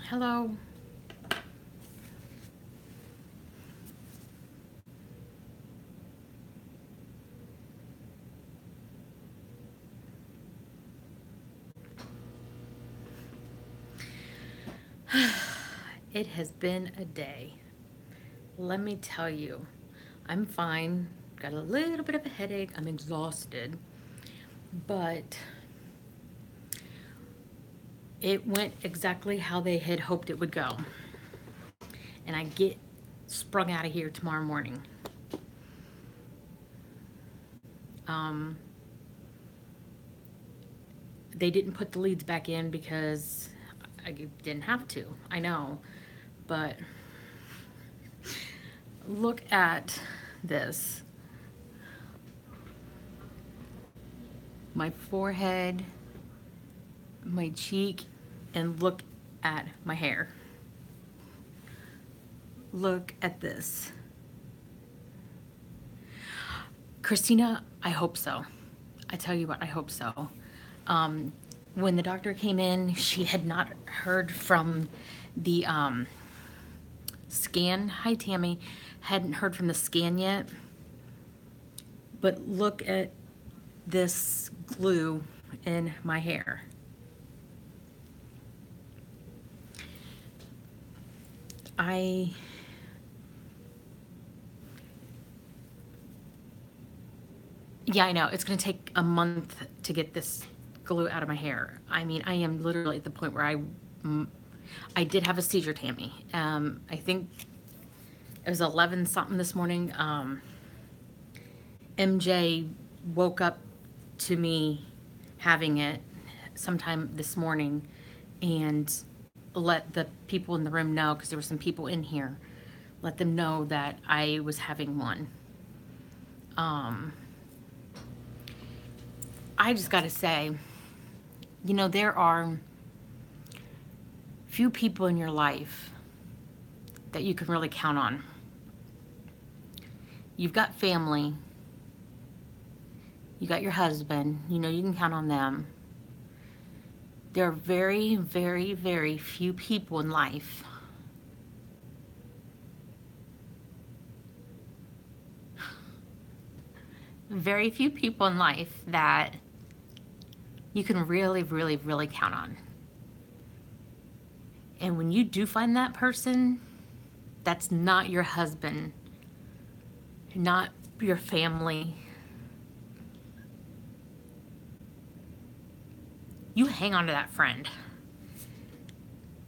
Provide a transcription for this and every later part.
Hello. It has been a day. Let me tell you, I'm fine. Got a little bit of a headache. I'm exhausted. But it went exactly how they had hoped it would go. And I get sprung out of here tomorrow morning. Um, they didn't put the leads back in because I didn't have to. I know. But look at this. My forehead, my cheek, and look at my hair. Look at this. Christina, I hope so. I tell you what, I hope so. Um, when the doctor came in, she had not heard from the scan. Hi, Tammy. Hadn't heard from the scan yet. But look at this glue in my hair. Yeah, I know. It's going to take a month to get this glue out of my hair. I mean, I am literally at the point where I did have a seizure, Tammy. I think it was 11 something this morning. MJ woke up to me having it sometime this morning and let the people in the room know, because there were some people in here, let them know that I was having one. I just got to say, there are few people in your life that you can really count on. You've got family, you got your husband, you can count on them. There are very, very, very few people in life that you can really, really, really count on. And when you do find that person, that's not your husband, not your family. You hang on to that friend.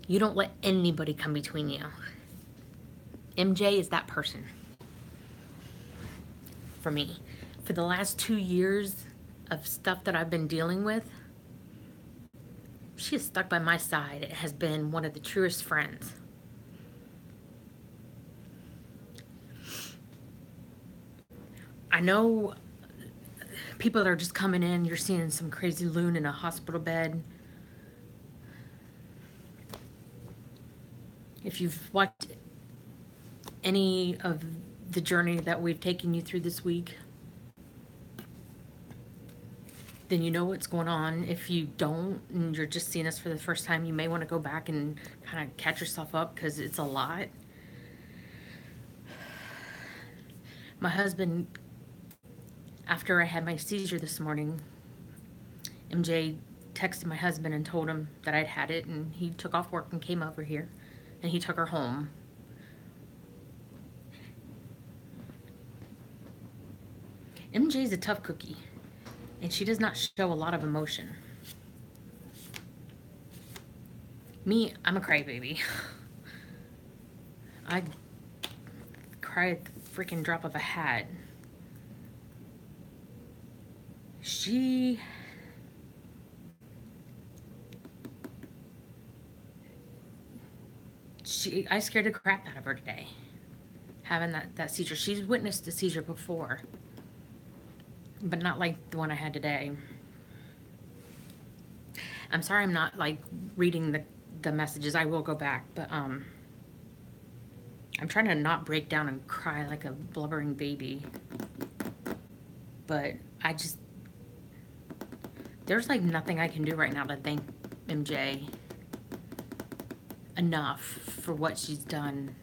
You don't let anybody come between you. MJ is that person for me. For the last 2 years of stuff that I've been dealing with, she has stuck by my side. It has been one of the truest friends. I know people that are just coming in, you're seeing some crazy loon in a hospital bed. If you've watched any of the journey that we've taken you through this week, then you know what's going on. If you don't, and you're just seeing us for the first time, you may want to go back and kind of catch yourself up, because it's a lot. My husband, after I had my seizure this morning, MJ texted my husband and told him that I'd had it, and he took off work and came over here, and he took her home. MJ's a tough cookie, and she does not show a lot of emotion. Me, I'm a crybaby. I cry at the freaking drop of a hat. I scared the crap out of her today, having that seizure. She's witnessed a seizure before, but not like the one I had today. I'm sorry I'm not like reading the messages. I will go back, but I'm trying to not break down and cry like a blubbering baby. But there's like nothing I can do right now to thank MJ. enough for what she's done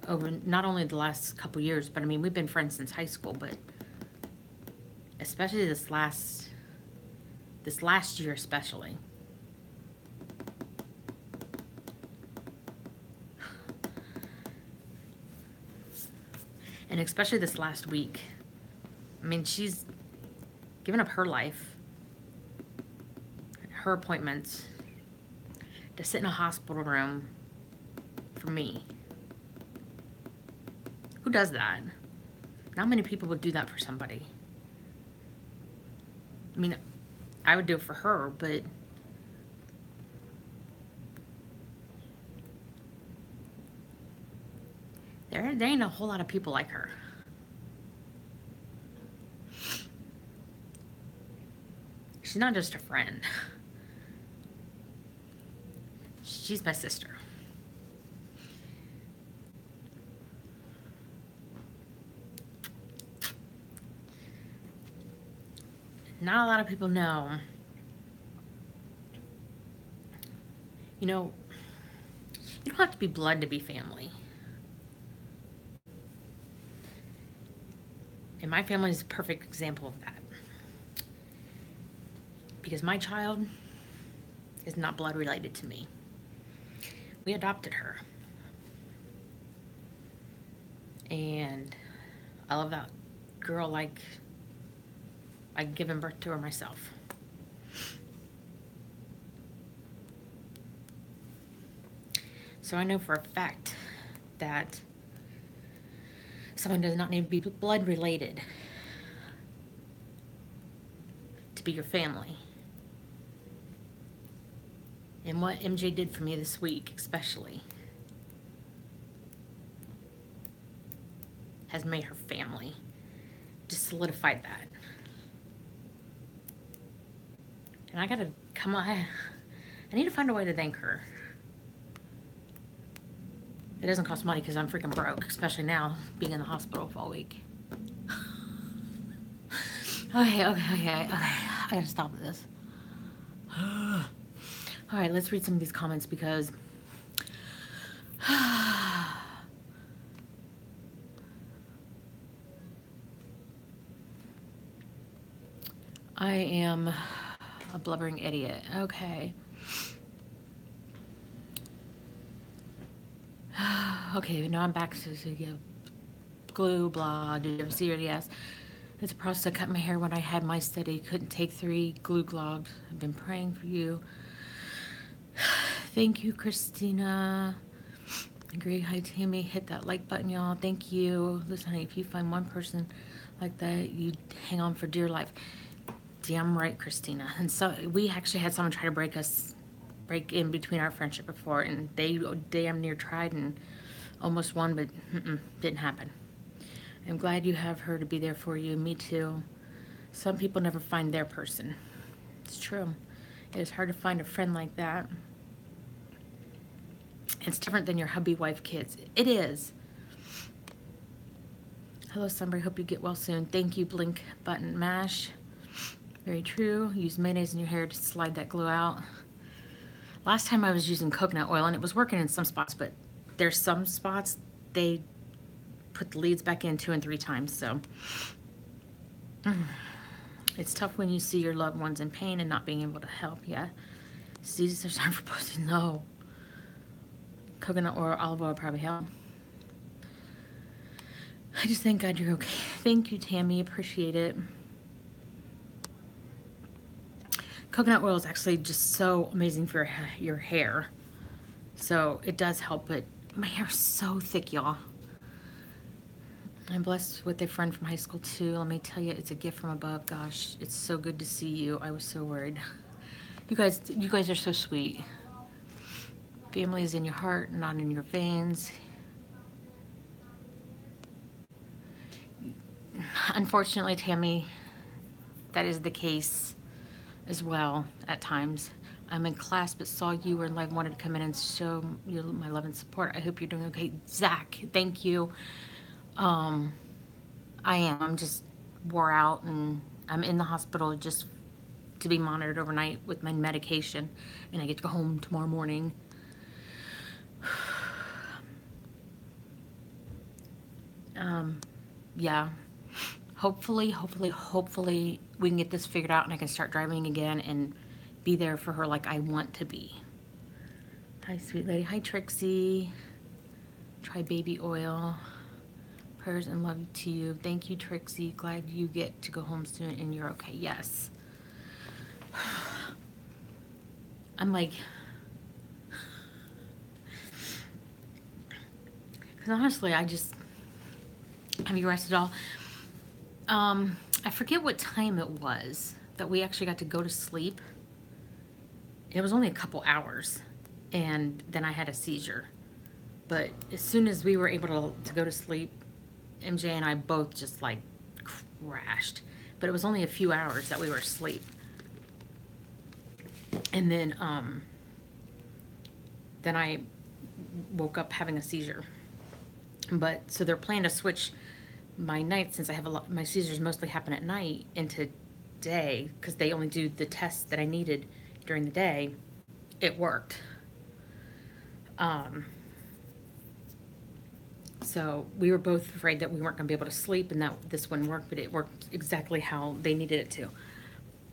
over not only the last couple years, but I mean, we've been friends since high school, but especially this last year especially. And especially this last week. I mean, she's given up her life, her appointments, to sit in a hospital room for me. Who does that? Not many people would do that for somebody. I mean, I would do it for her, but there ain't a whole lot of people like her. She's not just a friend. She's my sister. Not a lot of people know. You know, you don't have to be blood to be family. And my family is a perfect example of that. Because my child is not blood related to me. We adopted her. And I love that girl like I'd given birth to her myself. So I know for a fact that someone does not need to be blood related to be your family. And what MJ did for me this week, especially, has made her family. Just solidified that. And I gotta come on. I need to find a way to thank her. It doesn't cost money because I'm freaking broke, especially now being in the hospital for all week. Okay. I gotta stop this. All right, let's read some of these comments because I am a blubbering idiot. Okay. Okay, now I'm back to glue, blah, did you ever see it? Yes. It's a process. I cut my hair when I had my study. Couldn't take 3 glue globs. I've been praying for you. Thank you, Christina. Agree. Hi, Tammy. Hit that like button, y'all. Thank you. Listen, honey, if you find one person like that, you hang on for dear life. Damn right, Christina. And so we actually had someone try to break in between our friendship before, and they damn near tried and almost won, but didn't happen. I'm glad you have her to be there for you. Me too. Some people never find their person. It's true. It is hard to find a friend like that. It's different than your hubby, wife, kids. It is. Hello, somebody. Hope you get well soon. Thank you, Blink Button Mash. Very true. Use mayonnaise in your hair to slide that glue out. Last time I was using coconut oil, and it was working in some spots, but there's some spots they put the leads back in 2 and 3 times, so it's tough when you see your loved ones in pain and not being able to help. Yeah. See, there's time for pussy. No. Coconut oil, olive oil probably help. I just thank God you're okay. Thank you, Tammy. Appreciate it. Coconut oil is actually just so amazing for your hair. So it does help, but my hair is so thick, y'all. I'm blessed with a friend from high school too. Let me tell you, it's a gift from above. Gosh, it's so good to see you. I was so worried. You guys are so sweet. Family is in your heart, not in your veins. Unfortunately, Tammy, that is the case as well at times. I'm in class but saw you were live, wanted to come in and show you my love and support. I hope you're doing okay. Zach, thank you. I am. I'm just wore out and I'm in the hospital just to be monitored overnight with my medication, and I get to go home tomorrow morning. Yeah. Hopefully we can get this figured out and I can start driving again and be there for her like I want to be. Hi, sweet lady. Hi, Trixie. Try baby oil. Prayers and love to you. Thank you, Trixie. Glad you get to go home soon and you're okay. Yes. I'm like, because honestly, have you rested all? I forget what time it was that we actually got to go to sleep. It was only a couple hours, and then I had a seizure. But as soon as we were able to go to sleep, MJ and I both just like crashed. But it was only a few hours that we were asleep. And then I woke up having a seizure. But so they're planning to switch my night, since I have my seizures mostly happen at night, into day, because they only do the tests that I needed during the day. It worked. So we were both afraid that we weren't going to be able to sleep and that this wouldn't work, but it worked exactly how they needed it to.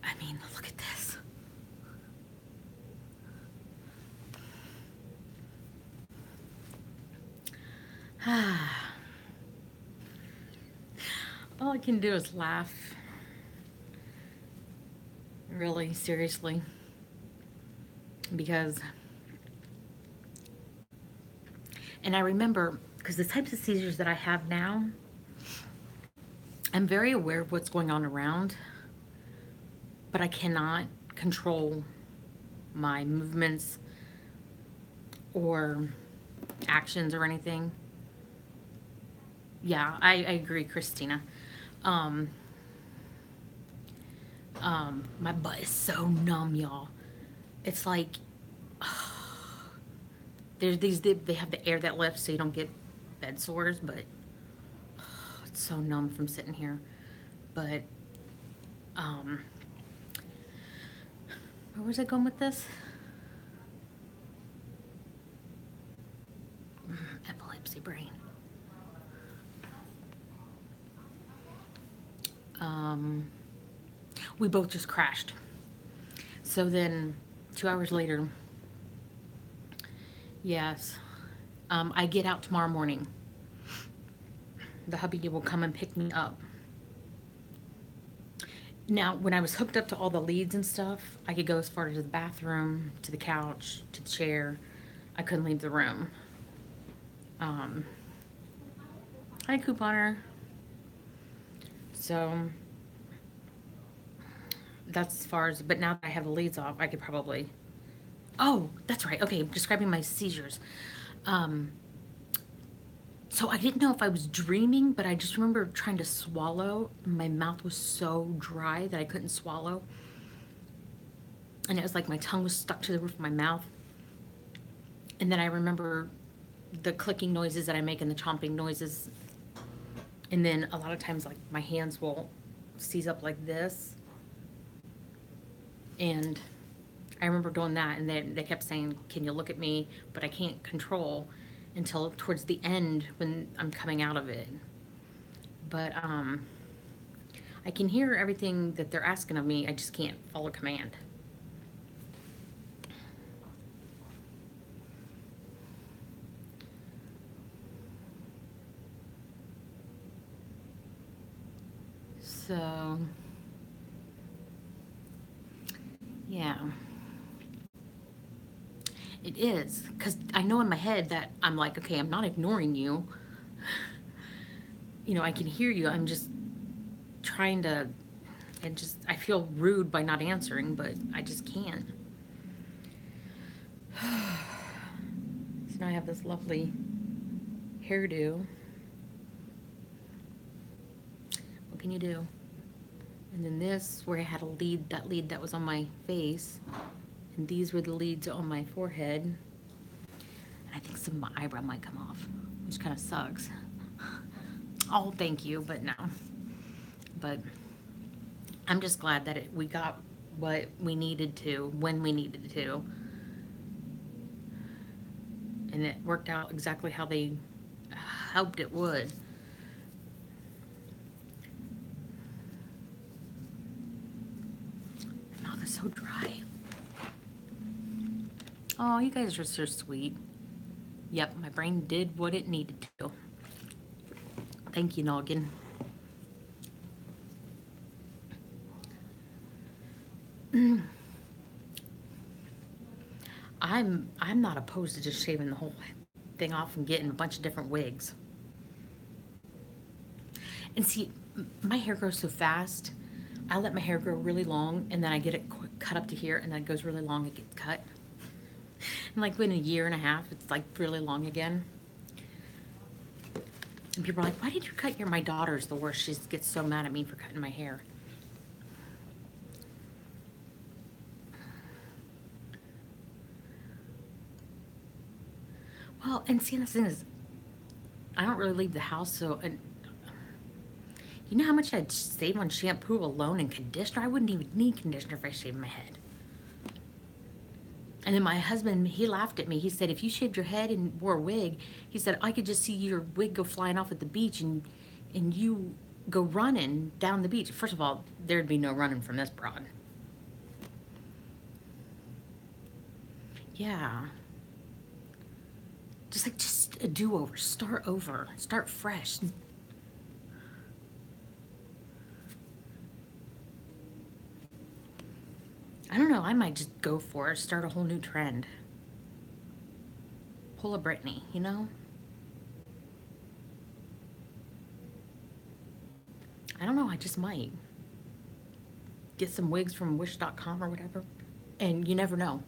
I mean, look at this. All I can do is laugh. Really, seriously. Because, and I remember, because the types of seizures that I have now, I'm very aware of what's going on around, but I cannot control my movements or actions or anything. Yeah, I agree, Christina. My butt is so numb, y'all. It's like, they have the air that lifts so you don't get bed sores, but it's so numb from sitting here. But, where was I going with this? Epilepsy brain. We both just crashed. So then 2 hours later, yes, I get out tomorrow morning. The hubby will come and pick me up. Now, when I was hooked up to all the leads and stuff, I could go as far as the bathroom, to the couch, to the chair. I couldn't leave the room. Hi, couponer. So that's as far as, but now that I have the leads off, I could probably, oh, that's right. Okay, I'm describing my seizures. So I didn't know if I was dreaming, but I just remember trying to swallow. My mouth was so dry that I couldn't swallow. And it was like my tongue was stuck to the roof of my mouth. And then I remember the clicking noises that I make and the chomping noises. And then a lot of times, like, my hands will seize up like this. And I remember doing that, and they kept saying, can you look at me? But I can't control until towards the end when I'm coming out of it. But I can hear everything that they're asking of me. I just can't follow command. So, yeah. It is, because I know in my head that I'm like, okay, I'm not ignoring you. You know, I can hear you. I'm just trying to, I feel rude by not answering, but I just can't. So now I have this lovely hairdo. What can you do? And then this, where I had that lead that was on my face. And these were the leads on my forehead. And I think some of my eyebrow might come off, which kind of sucks. Oh, thank you, but no. But I'm just glad that we got what we needed to, when we needed to. And it worked out exactly how they hoped it would. Oh, they're so dry. Oh, you guys are so sweet. Yep, my brain did what it needed to. Thank you, Noggin. I'm not opposed to just shaving the whole thing off and getting a bunch of different wigs. And see, my hair grows so fast. I let my hair grow really long, and then I get it cut up to here, and then it goes really long. It gets cut. And like within a year and a half, it's like really long again. And people are like, "Why did you cut your?" My daughter's the worst. She gets so mad at me for cutting my hair. Well, and see, the thing is, I don't really leave the house, so and you know how much I'd save on shampoo alone and conditioner? I wouldn't even need conditioner if I shaved my head. And then my husband, he laughed at me. He said, if you shaved your head and wore a wig, he said, I could just see your wig go flying off at the beach and you go running down the beach. First of all, there'd be no running from this broad. Yeah. Just a do-over. Start over. Start fresh. I don't know. I might just go for it. Start a whole new trend. Pull a Britney, you know? I don't know. I just might. Get some wigs from wish.com or whatever. And you never know.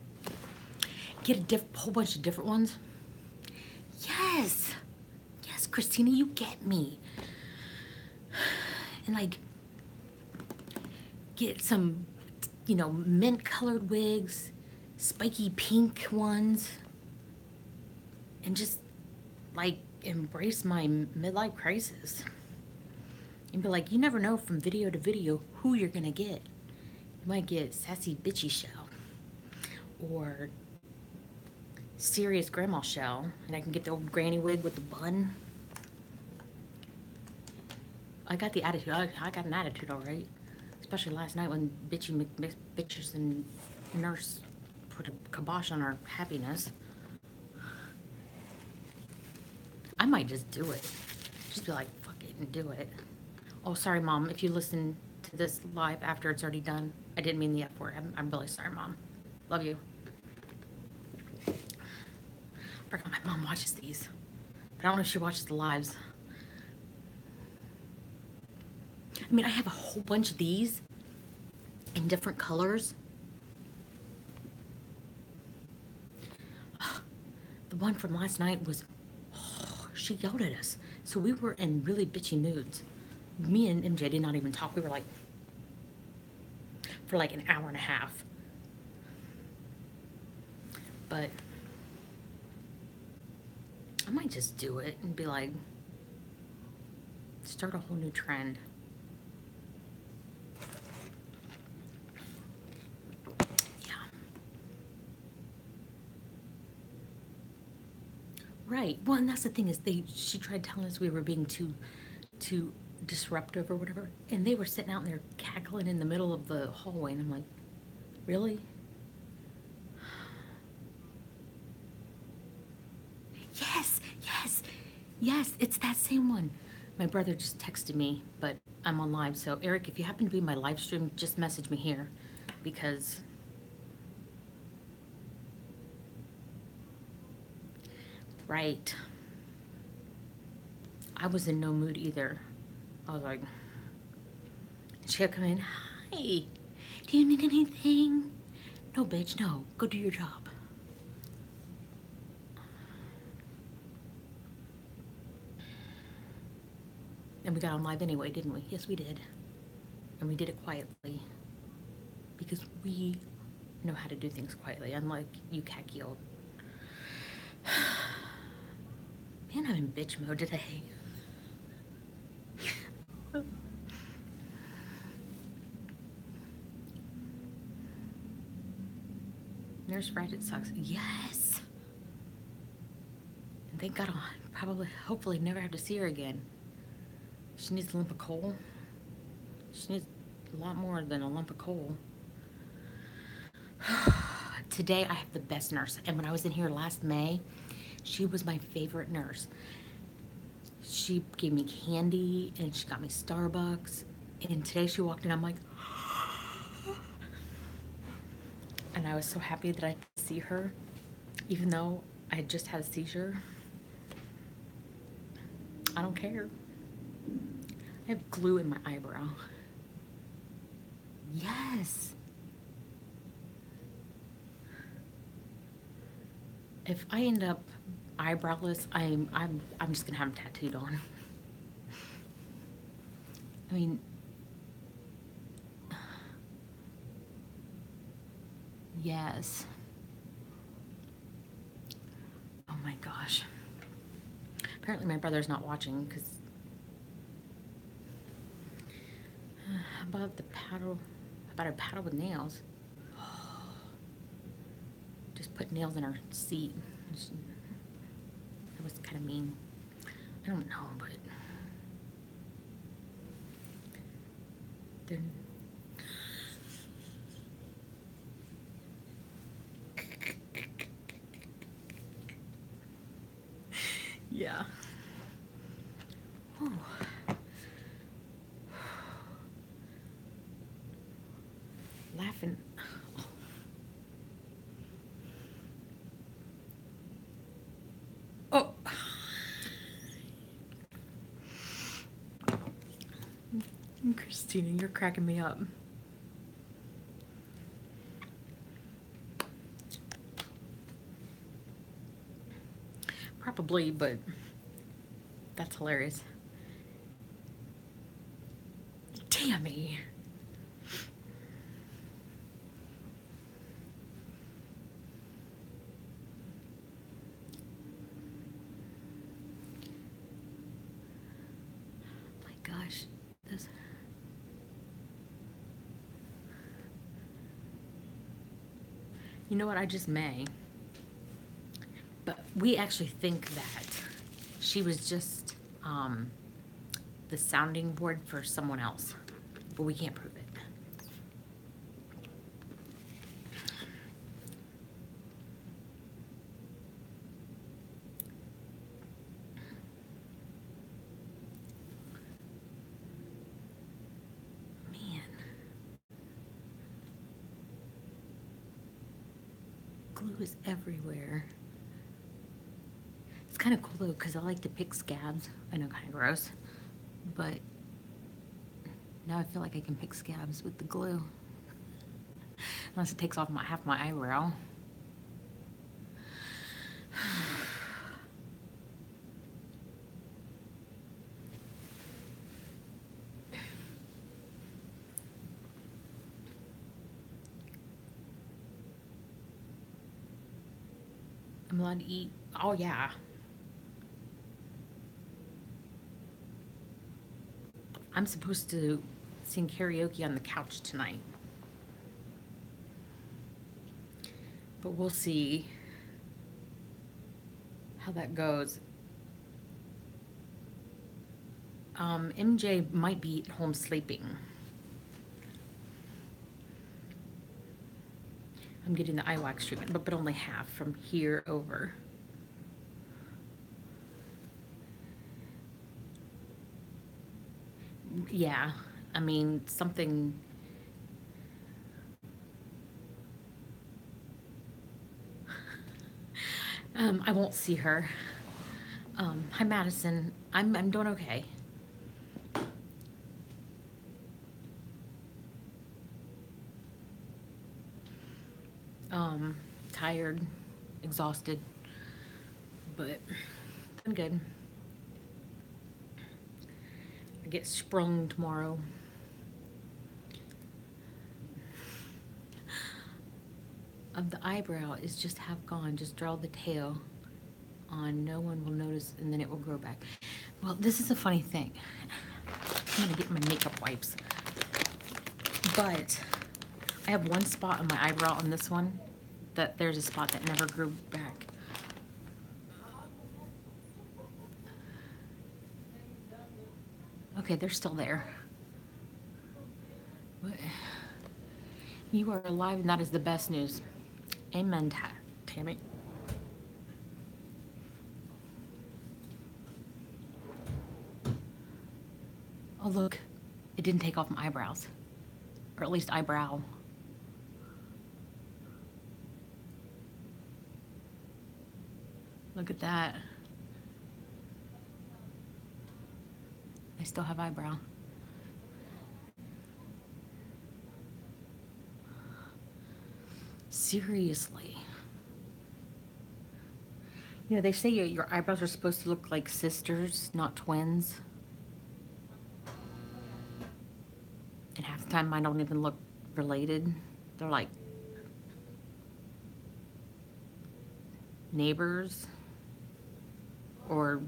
Get a whole bunch of different ones. Yes. Yes, Christina, you get me. And like, get some, mint colored wigs, spiky pink ones, and just like embrace my midlife crisis. And be like, you never know from video to video who you're gonna get. You might get sassy bitchy Shell, or serious grandma Shell, and I can get the old granny wig with the bun. I got the attitude. I got an attitude, all right. Especially last night when bitchy bitches and nurse put a kibosh on our happiness. I might just do it. Just be like, fuck it and do it. Oh, sorry, Mom. If you listen to this live after it's already done, I didn't mean the F word. I'm really sorry, Mom. Love you. I forgot my mom watches these. But I don't know if she watches the lives. I mean, I have a whole bunch of these in different colors. The one from last night was, she yelled at us. So we were in really bitchy moods. Me and MJ did not even talk. We were like, for like an hour and a half. But I might just do it and be like, start a whole new trend. Yeah. Right. Well, and that's the thing is she tried telling us we were being too disruptive or whatever, and they were sitting out there cackling in the middle of the hallway, and I'm like, really? Yes, it's that same one. My brother just texted me, but I'm on live, so Eric, if you happen to be in my live stream, just message me here, because right, I was in no mood either. I was like, she kept coming in, hi, do you need anything? No, bitch, no, go do your job. And we got on live anyway, didn't we? Yes, we did. And we did it quietly. Because we know how to do things quietly, unlike you khaki old. Man, I'm in bitch mode today. Nurse Ratchet sucks. Yes. And thank God I'll probably, hopefully, never have to see her again. She needs a lump of coal. She needs a lot more than a lump of coal. Today I have the best nurse, and when I was in here last May, she was my favorite nurse. She gave me candy and she got me Starbucks, and today she walked in, I'm like, and I was so happy that I could see her, even though I had just had a seizure. I don't care. I have glue in my eyebrow. Yes. If I end up eyebrowless, I'm just gonna have them tattooed on. I mean, yes. Oh my gosh. Apparently my brother's not watching because about her paddle with nails. Just put nails in her seat. That was kind of mean. I don't know, but they're yeah. Whew. Laughing. Oh. Christina, you're cracking me up. Probably, but that's hilarious. Tammy. My gosh, this. You know what? I just may. But we actually think that she was just the sounding board for someone else, but we can't prove it. Man. Glue is everywhere. It's kind of cool though, because I like to pick scabs. I know, kind of gross, but now I feel like I can pick scabs with the glue. Unless it takes off half my eyebrow. I'm allowed to eat. Oh yeah. I'm supposed to sing karaoke on the couch tonight. But we'll see how that goes. MJ might be at home sleeping. I'm getting the eye wax treatment, but only half from here over. Yeah, I mean, something. I won't see her. Hi, Madison. I'm doing okay. Tired, exhausted, but I'm good. I get sprung tomorrow. Of the eyebrow is just half gone. Just draw the tail on. No one will notice, and then it will grow back. Well, this is a funny thing. I'm gonna get my makeup wipes, but I have one spot on my eyebrow on this one that there's a spot that never grew back. Okay, they're still there. What? You are alive, and that is the best news. Amen, Tammy. Oh, look. It didn't take off my eyebrows. Or at least eyebrow. Look at that. I still have eyebrow. Seriously. You know, they say your eyebrows are supposed to look like sisters, not twins. And half the time mine don't even look related. They're like neighbors or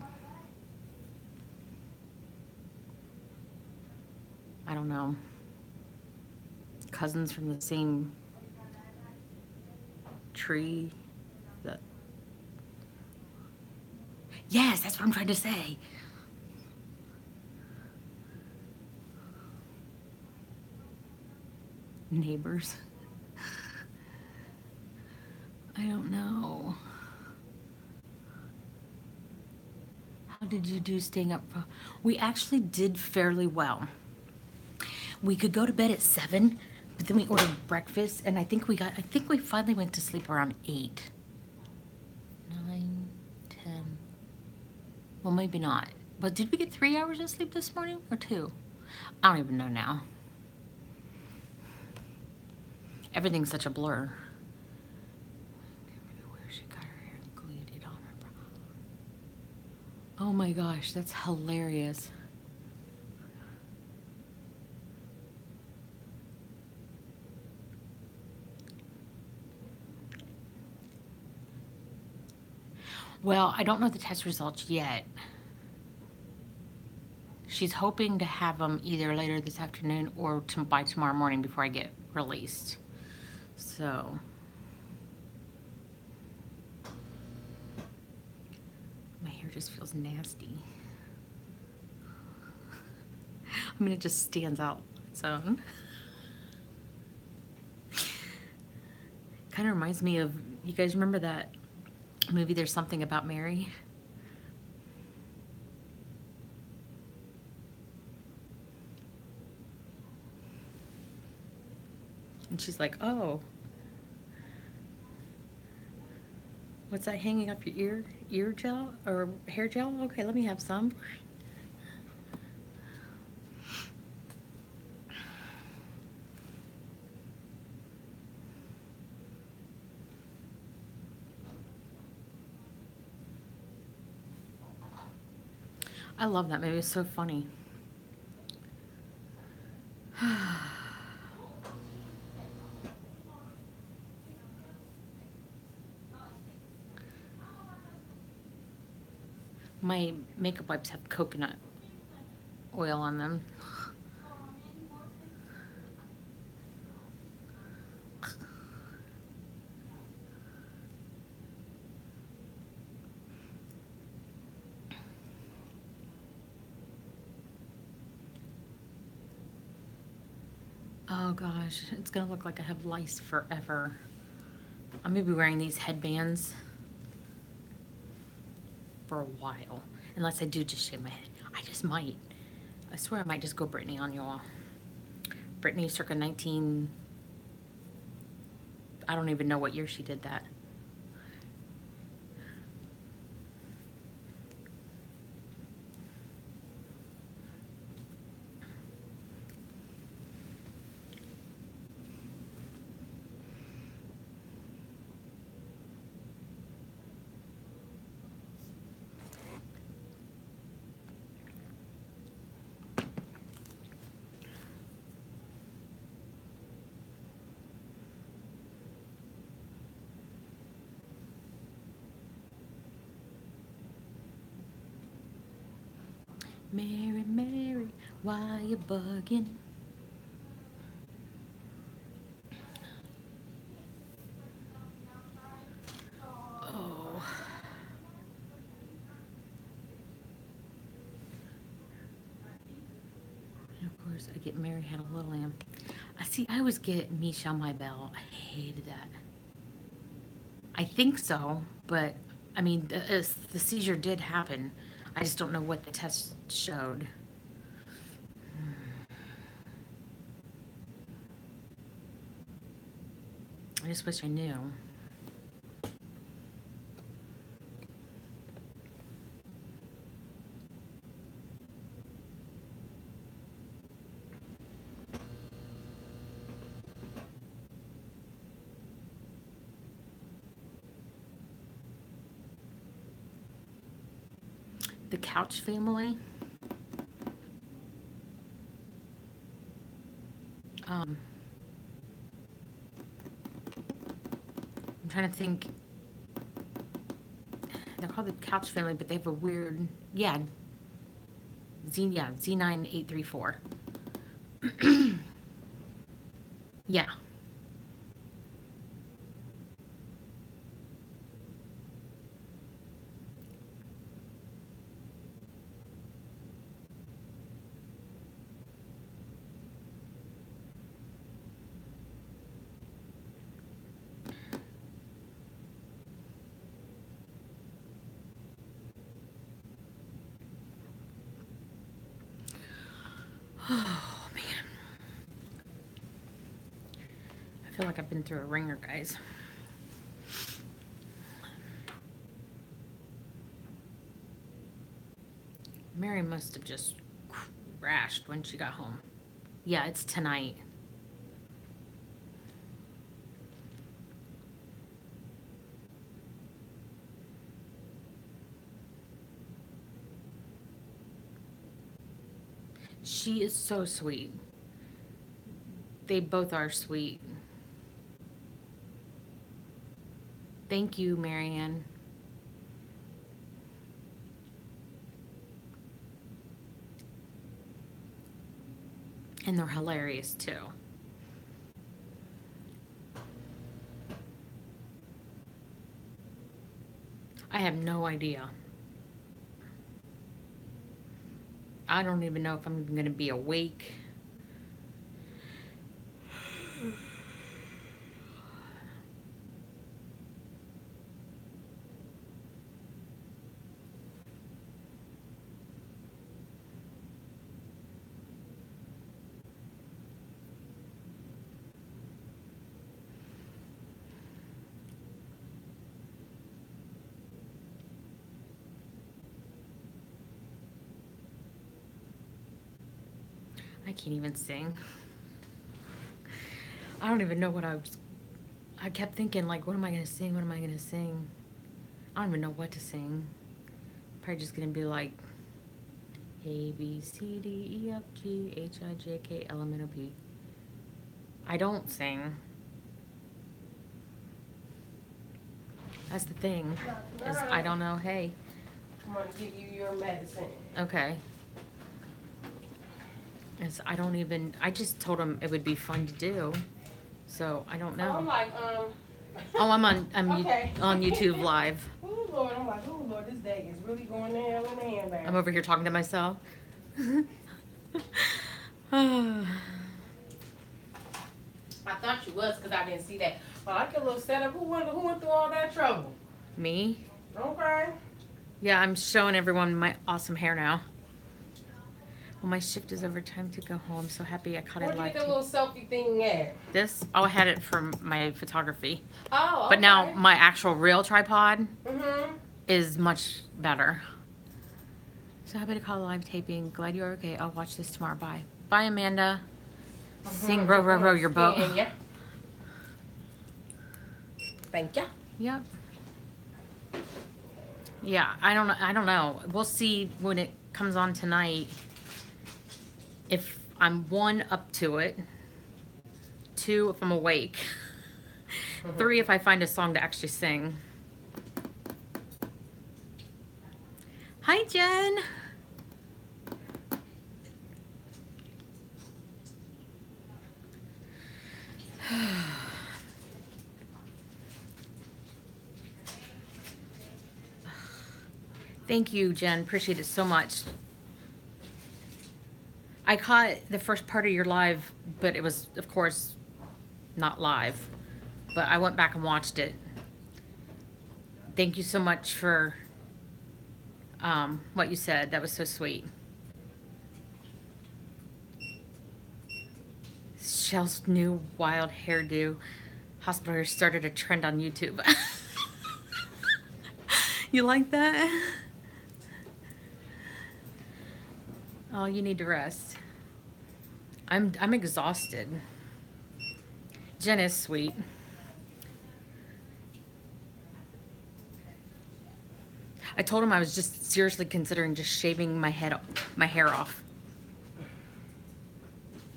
I don't know, cousins from the same tree. That yes, that's what I'm trying to say. Neighbors. I don't know. How did you do staying up? We actually did fairly well. We could go to bed at 7, but then we ordered breakfast, and I think we finally went to sleep around 8. 9, 10. Well, maybe not. But did we get 3 hours of sleep this morning or 2? I don't even know now. Everything's such a blur. Where she got her hair glued on her brow. Oh my gosh, that's hilarious. Well, I don't know the test results yet. She's hoping to have them either later this afternoon or by tomorrow morning before I get released. So, my hair just feels nasty. I mean, it just stands out on its own. Kind of reminds me of, you guys remember that movie, There's Something About Mary? And she's like, oh, what's that hanging up your ear gel or hair gel? Okay, let me have some. I love that movie. It's so funny. My makeup wipes have coconut oil on them. Oh gosh, it's gonna look like I have lice forever. I'm gonna be wearing these headbands for a while. Unless I do just shave my head. I just might. I swear I might just go Britney on y'all. Britney circa 19... I don't even know what year she did that. Mary, Mary, why you bugging? Rose. I get Mary Had a Little Lamb. I see. I always get Me Shall My Bell. I hated that. I think so, but I mean, the seizure did happen. I just don't know what the test showed. I just wish I knew. The Couch Family. I'm trying to think. They're called the Couch Family, but they have a weird, Z9834. Yeah. Oh, man. I feel like I've been through a ringer, guys. Mary must have just crashed when she got home. Yeah, it's tonight. She is so sweet. They both are sweet. Thank you, Marianne. And they're hilarious too. I have no idea. I don't even know if I'm even going to be awake. I can't even sing. I don't even know what I kept thinking, like, what am I going to sing? What am I going to sing? I don't even know what to sing. Probably just going to be like A, B, C, D, E, F, G, H, I, J, K, L, M, N, O, P. I don't sing. That's the thing, is I don't know. Hey. I'm going to give you your medicine. Okay. I don't even, I just told him it would be fun to do. So I don't know. I'm like, Oh, I'm okay. on YouTube Live. Oh, Lord. I'm like, oh, Lord, this day is really going to hell in a handbag. I'm over here talking to myself. Oh. I thought you was because I didn't see that. But I like your little setup. Who went through all that trouble? Me? Okay. Yeah, I'm showing everyone my awesome hair now. Well, my shift is over. Time to go home. So happy I caught it Where'd you live. get the little selfie thing at? This? Oh, I had it from my photography. Oh, okay. But now my actual real tripod Mm-hmm. is much better. So happy to call a live taping. Glad you're okay. I'll watch this tomorrow. Bye. Bye, Amanda. Sing row, row, row your boat. Yeah. Thank you. Yep. Yeah, I don't know. We'll see when it comes on tonight. If I'm 1, up to it. 2, if I'm awake. 3, if I find a song to actually sing. Hi, Jen. Thank you, Jen. Appreciate it so much. I caught the first part of your live, but it was, of course, not live. But I went back and watched it. Thank you so much for what you said. That was so sweet. Shell's new wild hairdo. Hospital started a trend on YouTube. You like that? Oh, you need to rest. I'm exhausted. Jen is sweet. I told him I was just seriously considering just shaving my hair off.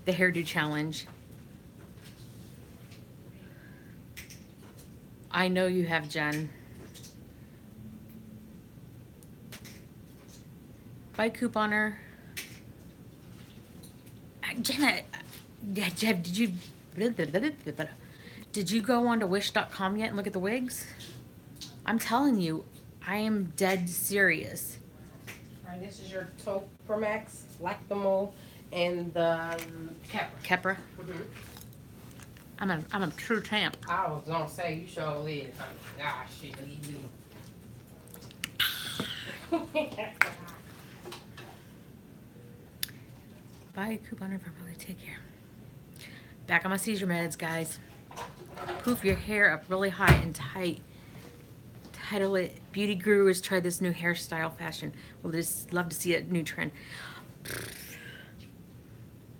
The hairdo challenge. I know you have, Jen. Bye, couponer. Jenna, Jeff, did you go on to wish.com yet and look at the wigs? I'm telling you, I am dead serious. All right, this is your Topromax, Lactamo, and the Kepra. I'm a true champ. I was gonna say you sure is. Gosh, shit, you. Bye, couponer, for really take care. Back on my seizure meds, guys. Poof your hair up really high and tight. Title it, Beauty Guru has tried this new hairstyle fashion. We'll just love to see a new trend.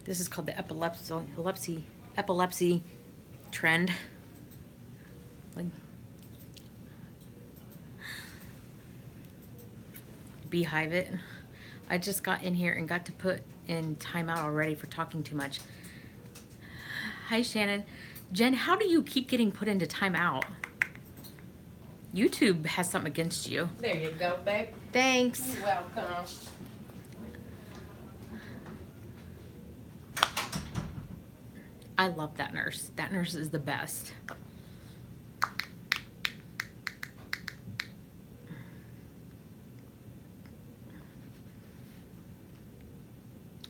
This is called the epilepsy trend. Like, beehive it. I just got in here and got to put in timeout already for talking too much. Hi, Shannon. Jen, how do you keep getting put into timeout? YouTube has something against you. There you go, babe. Thanks. You're welcome. I love that nurse. That nurse is the best.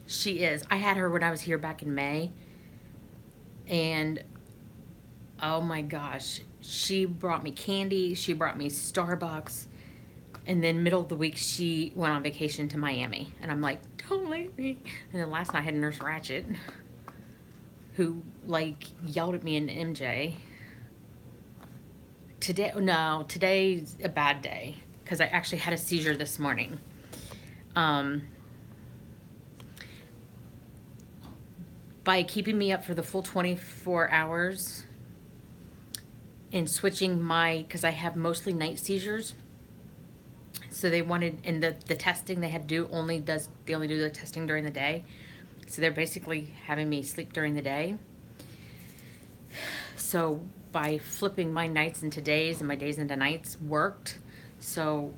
She is. I had her when I was here back in May. And oh my gosh, she brought me candy. She brought me Starbucks. And then middle of the week, she went on vacation to Miami. And I'm like, don't leave me. And then last night I had Nurse Ratchet, who like yelled at me in MJ. Today's a bad day because I actually had a seizure this morning. By keeping me up for the full 24 hours and switching because I have mostly night seizures. So they wanted, in the testing they had to do they only do the testing during the day. So they're basically having me sleep during the day. So by flipping my nights into days and my days into nights worked. So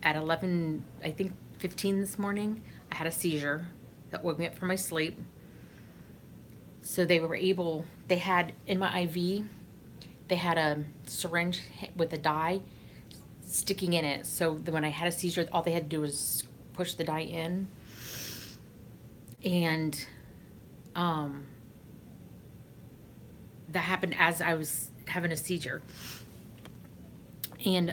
at 11, I think 15 this morning, I had a seizure that woke me up from my sleep. So they had in my IV, they had a syringe with a dye sticking in it. So when I had a seizure, all they had to do was push the dye in. And that happened as I was having a seizure. And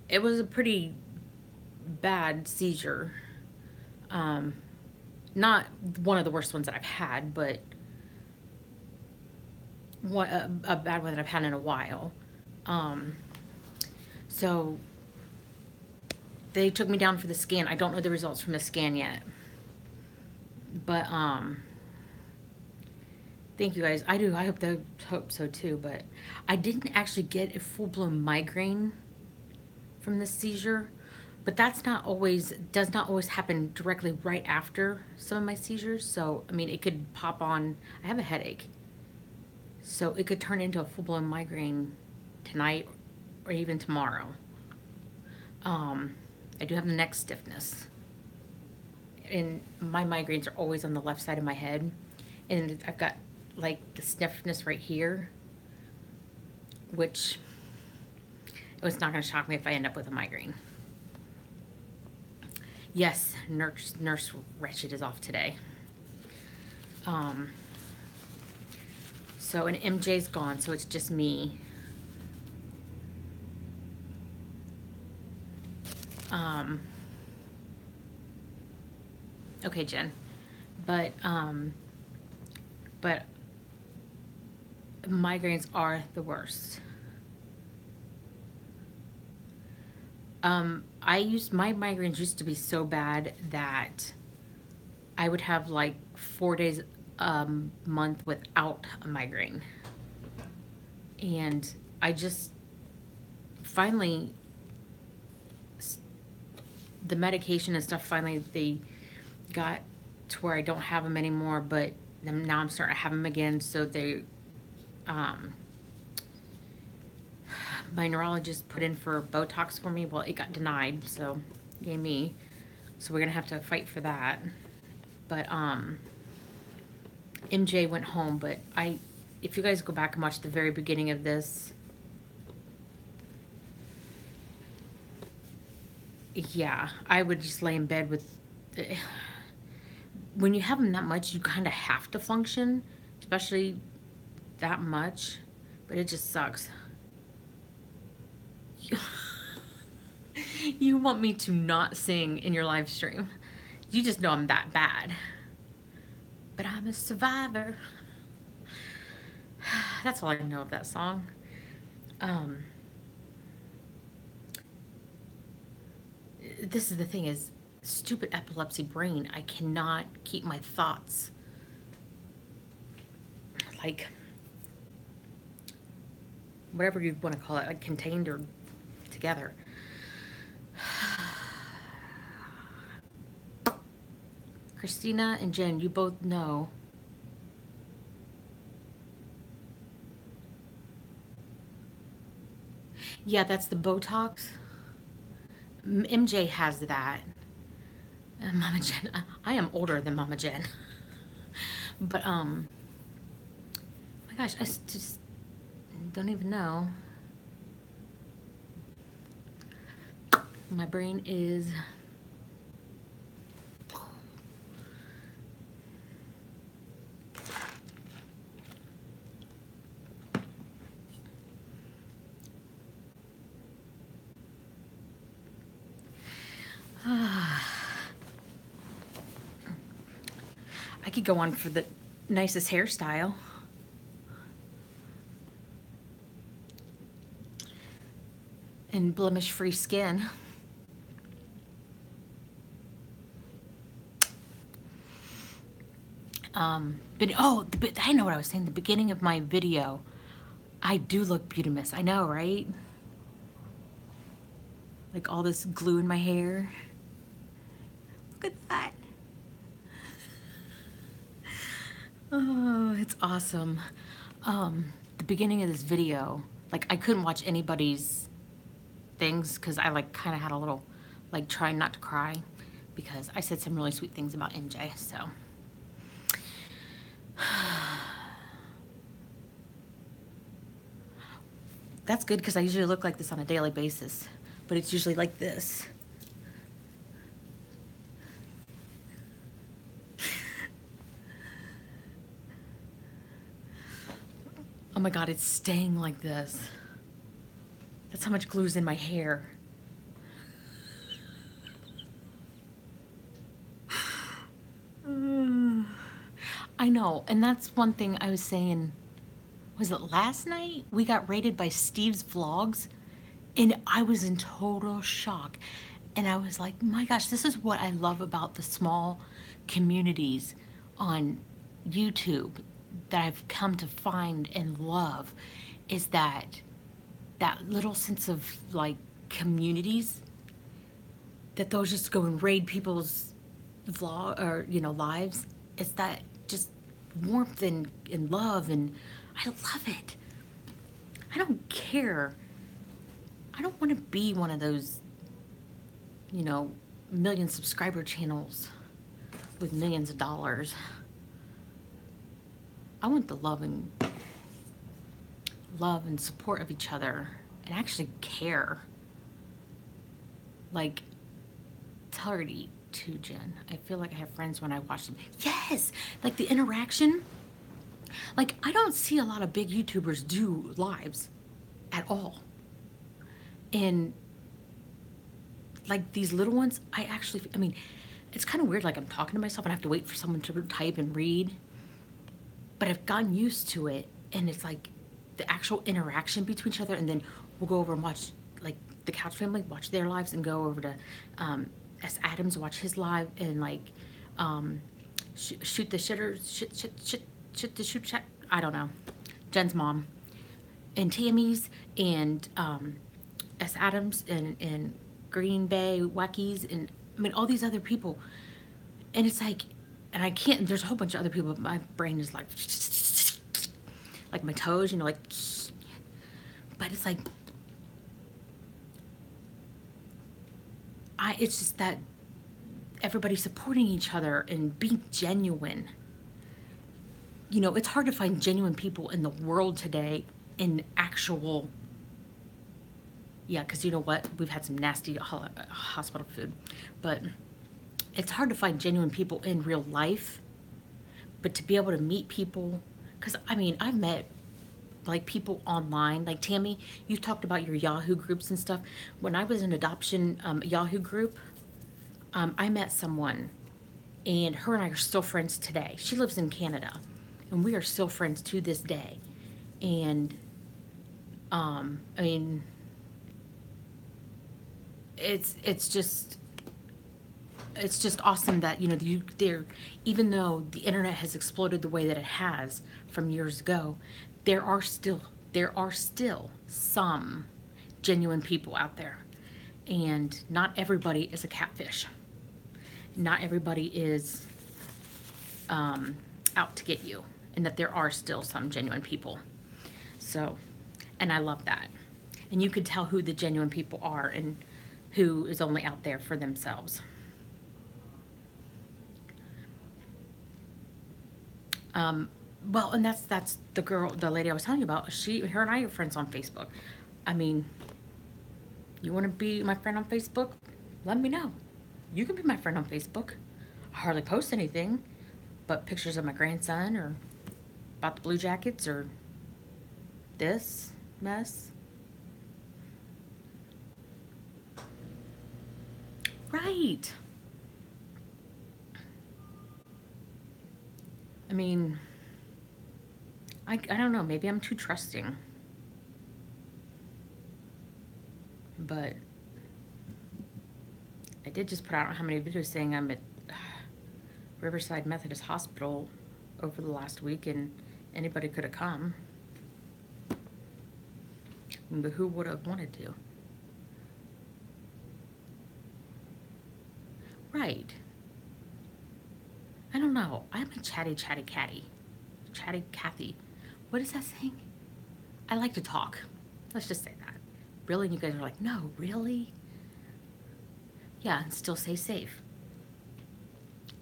it was a pretty bad seizure. Not one of the worst ones that I've had, but a bad one that I've had in a while. So they took me down for the scan. I don't know the results from the scan yet. But thank you guys. I do. I hope so too. But I didn't actually get a full-blown migraine from this seizure. But does not always happen directly right after some of my seizures. So, I mean, it could pop on. I have a headache. So it could turn into a full-blown migraine tonight or even tomorrow. I do have the neck stiffness. And my migraines are always on the left side of my head. And I've got, like, the stiffness right here. Which It's not going to shock me if I end up with a migraine. Yes, Nurse Wretched is off today. So, and MJ's gone, so it's just me. Okay, Jen. But migraines are the worst. My migraines used to be so bad that I would have like 4 days a month without a migraine. And I just finally, the medication and stuff, finally they got to where I don't have them anymore, but now I'm starting to have them again. So they, my neurologist put in for Botox for me. Well, it got denied, so yay me. So we're gonna have to fight for that. But MJ went home, but if you guys go back and watch the very beginning of this, yeah, I would just lay in bed with, when you have them that much, you kind of have to function, especially that much, but it just sucks. You want me to not sing in your live stream. You just know I'm that bad. But I'm a survivor. That's all I know of that song. This is the thing is, stupid epilepsy brain, I cannot keep my thoughts like, whatever you want to call it, like contained or together. Christina and Jen, you both know. Yeah, that's the Botox. MJ has that. Mama Jen, I am older than Mama Jen. But, my gosh, I just don't even know. My brain is... I could go on for the nicest hairstyle. And blemish-free skin. But I know what I was saying. The beginning of my video, I do look beautimous. I know, right? Like all this glue in my hair. Look at that. Oh, it's awesome. The beginning of this video, like I couldn't watch anybody's things because I like kind of had a little, like trying not to cry because I said some really sweet things about MJ, so. That's good because I usually look like this on a daily basis, but it's usually like this. Oh my God, it's staying like this. That's how much glue's in my hair. I know, and that's one thing I was saying, was it last night? We got rated by Steve's Vlogs, and I was in total shock. And I was like, my gosh, this is what I love about the small communities on YouTube that I've come to find and love, is that little sense of like communities, that they'll just go and raid people's vlog or lives. It's that just warmth and love, and I love it. I don't care. I don't want to be one of those million subscriber channels with millions of dollars. I want the love and support of each other, and actually care. Like, tell her to eat too, Jen. I feel like I have friends when I watch them. Yes! Like the interaction. Like, I don't see a lot of big YouTubers do lives at all. And like these little ones, I mean, it's kind of weird. Like I'm talking to myself and I have to wait for someone to type and read. But I've gotten used to it. And it's like the actual interaction between each other. And then we'll go over and watch, like, the Couch Family, watch their lives, and go over to S. Adams, watch his live, and like shoot the shitter, shit the shoot chat. I don't know. Jen's mom, and Tammy's, and S. Adams, and Green Bay Wackies, and I mean all these other people. And it's like, and I can't. There's a whole bunch of other people, but my brain is like my toes, you know, like. But it's like, it's just that everybody's supporting each other and being genuine. You know, it's hard to find genuine people in the world today in actual, yeah, because you know what? We've had some nasty hospital food, but it's hard to find genuine people in real life. But to be able to meet people, because I mean, I've met like people online, like Tammy, you talked about your Yahoo groups and stuff. When I was in adoption Yahoo group, I met someone, and her and I are still friends today. She lives in Canada, and we are still friends to this day. And I mean, it's just awesome that, you know, there, even though the internet has exploded the way that it has from years ago, there are still some genuine people out there, and not everybody is a catfish. Not everybody is out to get you, and that there are still some genuine people. So, and I love that. And you could tell who the genuine people are and who is only out there for themselves. Well, and that's the lady I was telling you about. Her and I are friends on Facebook. I mean, you want to be my friend on Facebook? Let me know. You can be my friend on Facebook. I hardly post anything but pictures of my grandson, or about the Blue Jackets, or this mess. Right. I mean, I don't know. Maybe I'm too trusting. But I did just put out how many videos saying I'm at Riverside Methodist Hospital over the last week, and anybody could have come. But who would have wanted to? Right. I don't know. I'm a chatty catty. Chatty Cathy. What is that saying? I like to talk. Let's just say that. Really? And you guys are like, no, really? Yeah, and still stay safe.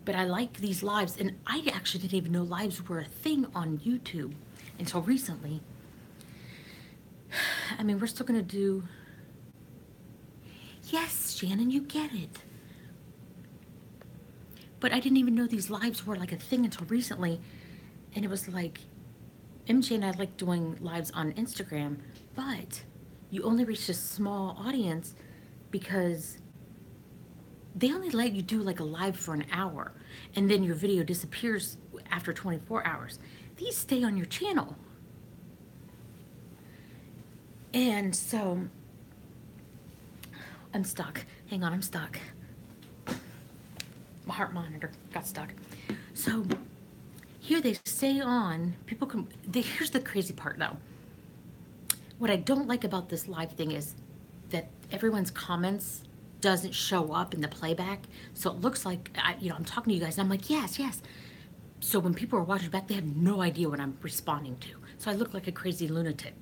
But I like these lives, and I actually didn't even know lives were a thing on YouTube until recently. I mean, we're still gonna do. Yes, Shannon, you get it. But I didn't even know these lives were like a thing until recently. And it was like, MJ and I like doing lives on Instagram, but you only reach a small audience because they only let you do like a live for an hour, and then your video disappears after 24 hours. These stay on your channel. And so I'm stuck. Hang on, I'm stuck. My heart monitor got stuck. So here they stay on. People can. Here's the crazy part, though. What I don't like about this live thing is that everyone's comments doesn't show up in the playback, so it looks like I'm talking to you guys, and I'm like, yes, yes. So when people are watching back, they have no idea what I'm responding to. So I look like a crazy lunatic.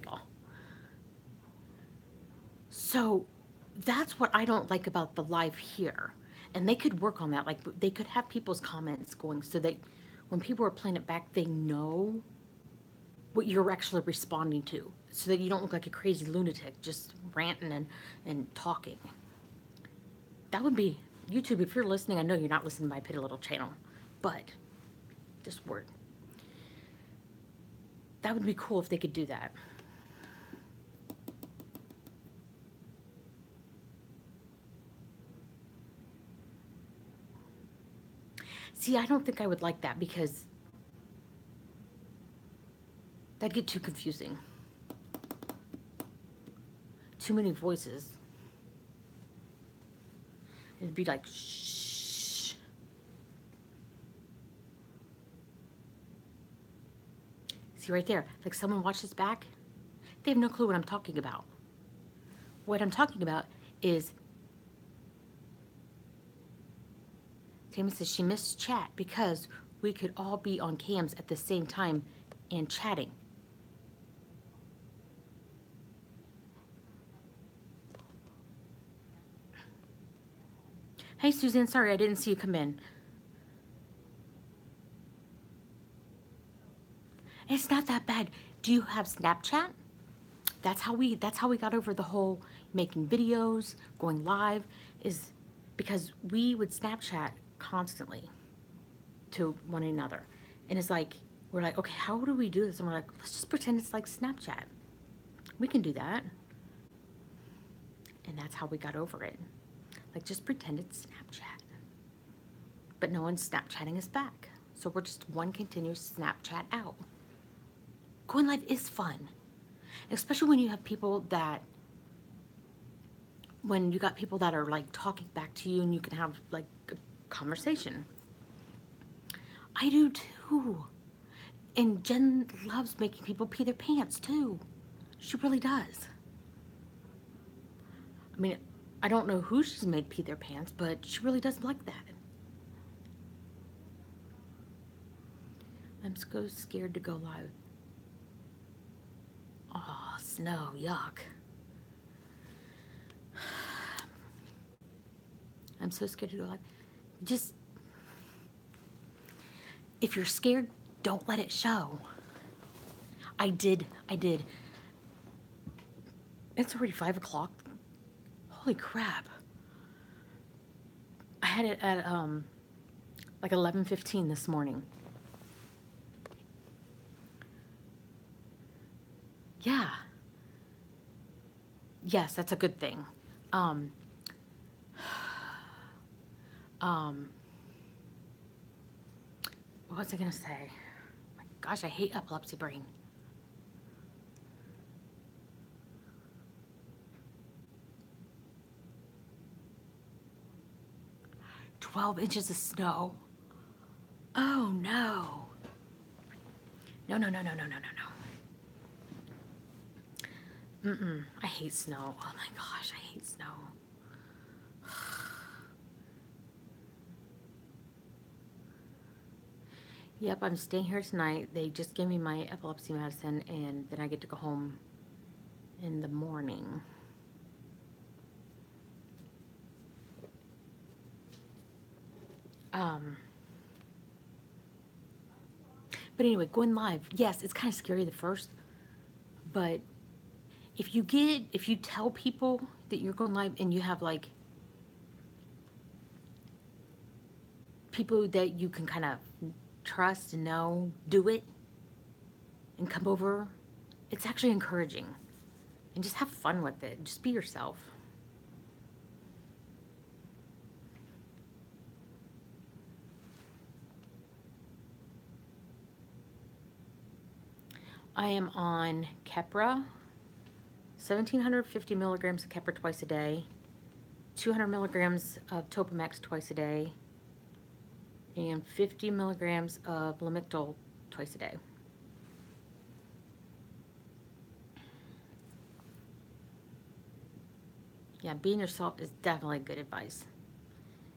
So that's what I don't like about the live here. And they could work on that. Like, they could have people's comments going so that when people are playing it back, they know what you're actually responding to, so that you don't look like a crazy lunatic just ranting and talking. That would be YouTube. If you're listening, I know you're not listening to my Pretty Little channel, but just word. That would be cool if they could do that. See, I don't think I would like that because that'd get too confusing. Too many voices. It'd be like, shh. See right there, like someone watched this back, they have no clue what I'm talking about. What I'm talking about is, Tammy says she missed chat because we could all be on cams at the same time and chatting. Hey, Suzanne, sorry I didn't see you come in. It's not that bad. Do you have Snapchat? That's how we got over the whole making videos, going live, is because we would Snapchat constantly to one another. And it's like, we're like, okay, how do we do this? And we're like, let's just pretend it's like Snapchat. We can do that. And that's how we got over it. Like, just pretend it's Snapchat. But no one's Snapchatting us back. So we're just one continuous Snapchat out. Going live is fun. Especially when you have people that, when you got people that are like talking back to you and you can have like a conversation. I do too. And Jen loves making people pee their pants too. She really does. I mean, I don't know who she's made pee their pants, but she really does like that. I'm so scared to go live. Oh, snow, yuck. I'm so scared to go live. Just, if you're scared, don't let it show. I did. It's already 5 o'clock. Holy crap. I had it at like 11:15 this morning. Yeah. Yes, that's a good thing. What was I gonna say? My gosh, I hate epilepsy brain. 12 inches of snow. Oh no. No. I hate snow. Oh my gosh, I hate snow. Yep, I'm staying here tonight. They just gave me my epilepsy medicine and then I get to go home in the morning. But anyway, going live. Yes, it's kind of scary the first, but if you tell people that you're going live and you have like people that you can kind of trust and know, do it and come over, it's actually encouraging. And just have fun with it. Just be yourself. I am on Keppra, 1,750 milligrams of Keppra twice a day, 200 milligrams of Topamax twice a day, and 50 milligrams of Lamictal twice a day. Yeah, being yourself is definitely good advice.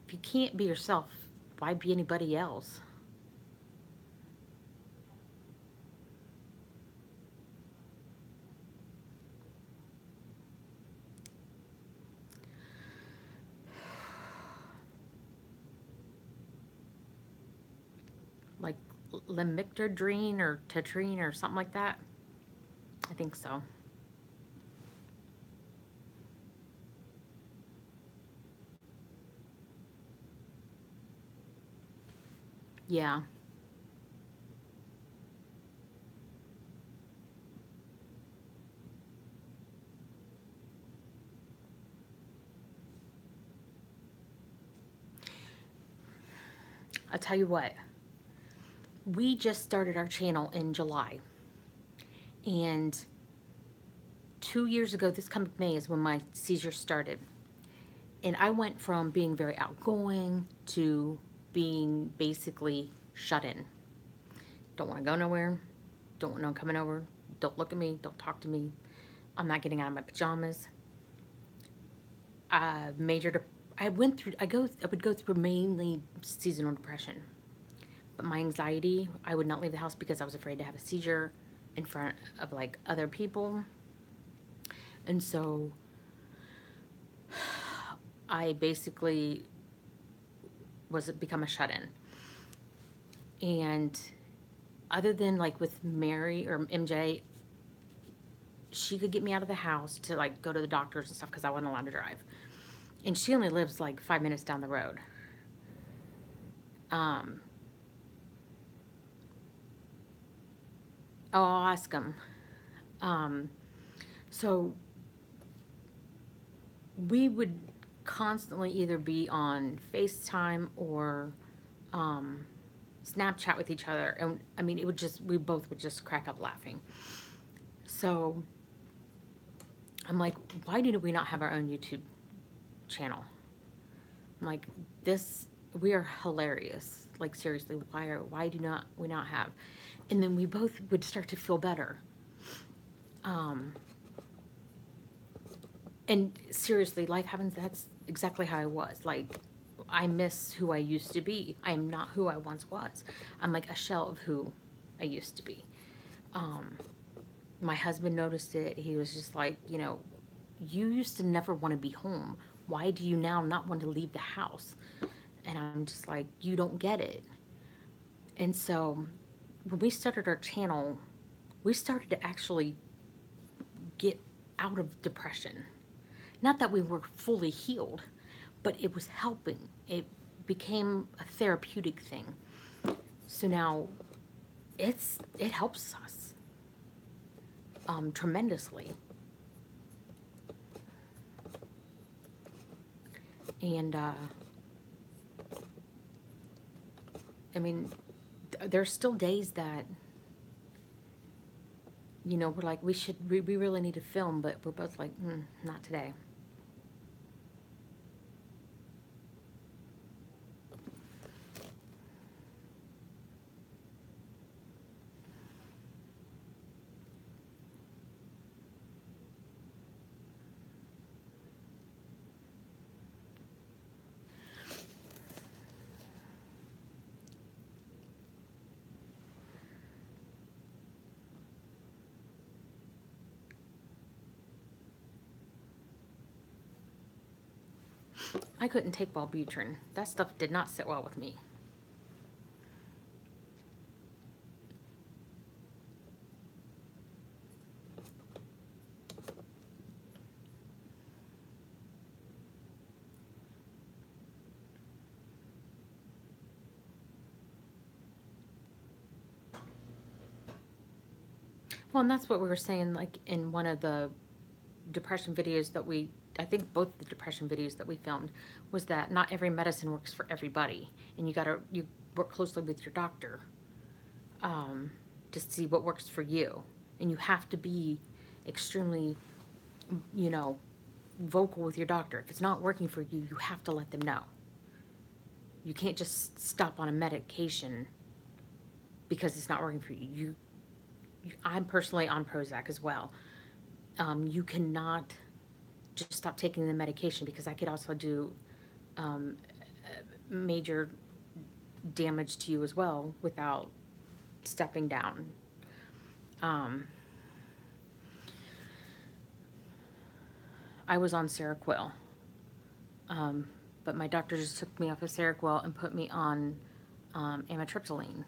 If you can't be yourself, why be anybody else? Like Lamictadrine or Tetrine or something like that. I think so. Yeah. I'll tell you what. We just started our channel in July. And 2 years ago, this coming May is when my seizure started. And I went from being very outgoing to being basically shut in. Don't want to go nowhere. Don't want no one coming over. Don't look at me. Don't talk to me. I'm not getting out of my pajamas. Major. I went through. I would go through mainly seasonal depression, but my anxiety. I would not leave the house because I was afraid to have a seizure in front of like other people, and so I basically was become a shut in. And other than like with Mary or MJ, she could get me out of the house to like go to the doctors and stuff because I wasn't allowed to drive. And she only lives like 5 minutes down the road. Um, I'll ask them. Um, so we would constantly either be on FaceTime or Snapchat with each other. And I mean, we both would just crack up laughing. So I'm like, why do we not have our own YouTube channel? I'm like, we are hilarious. Like seriously, why do not we not have? And then we both would start to feel better. And seriously, life happens. That's exactly how I was. Like, I miss who I used to be. I am not who I once was. I'm like a shell of who I used to be. My husband noticed it. He was just like, you used to never want to be home. Why do you now not want to leave the house? And I'm just like, you don't get it. And so when we started our channel, we started to actually get out of depression. Not that we were fully healed, but it was helping. It became a therapeutic thing. So now it helps us tremendously. And I mean, there's still days that we're like we really need to film, but we're both like, not today. I couldn't take Wellbutrin. That stuff did not sit well with me. Well, and that's what we were saying, like in one of the depression videos that I think both the depression videos that we filmed, was that not every medicine works for everybody, and you work closely with your doctor to see what works for you, and you have to be extremely, you know, vocal with your doctor. If it's not working for you, you have to let them know. You can't just stop on a medication because it's not working for you. I'm personally on Prozac as well. You cannot just stop taking the medication because I could also do major damage to you as well without stepping down. I was on Seroquel, but my doctor just took me off of Seroquel and put me on amitriptyline.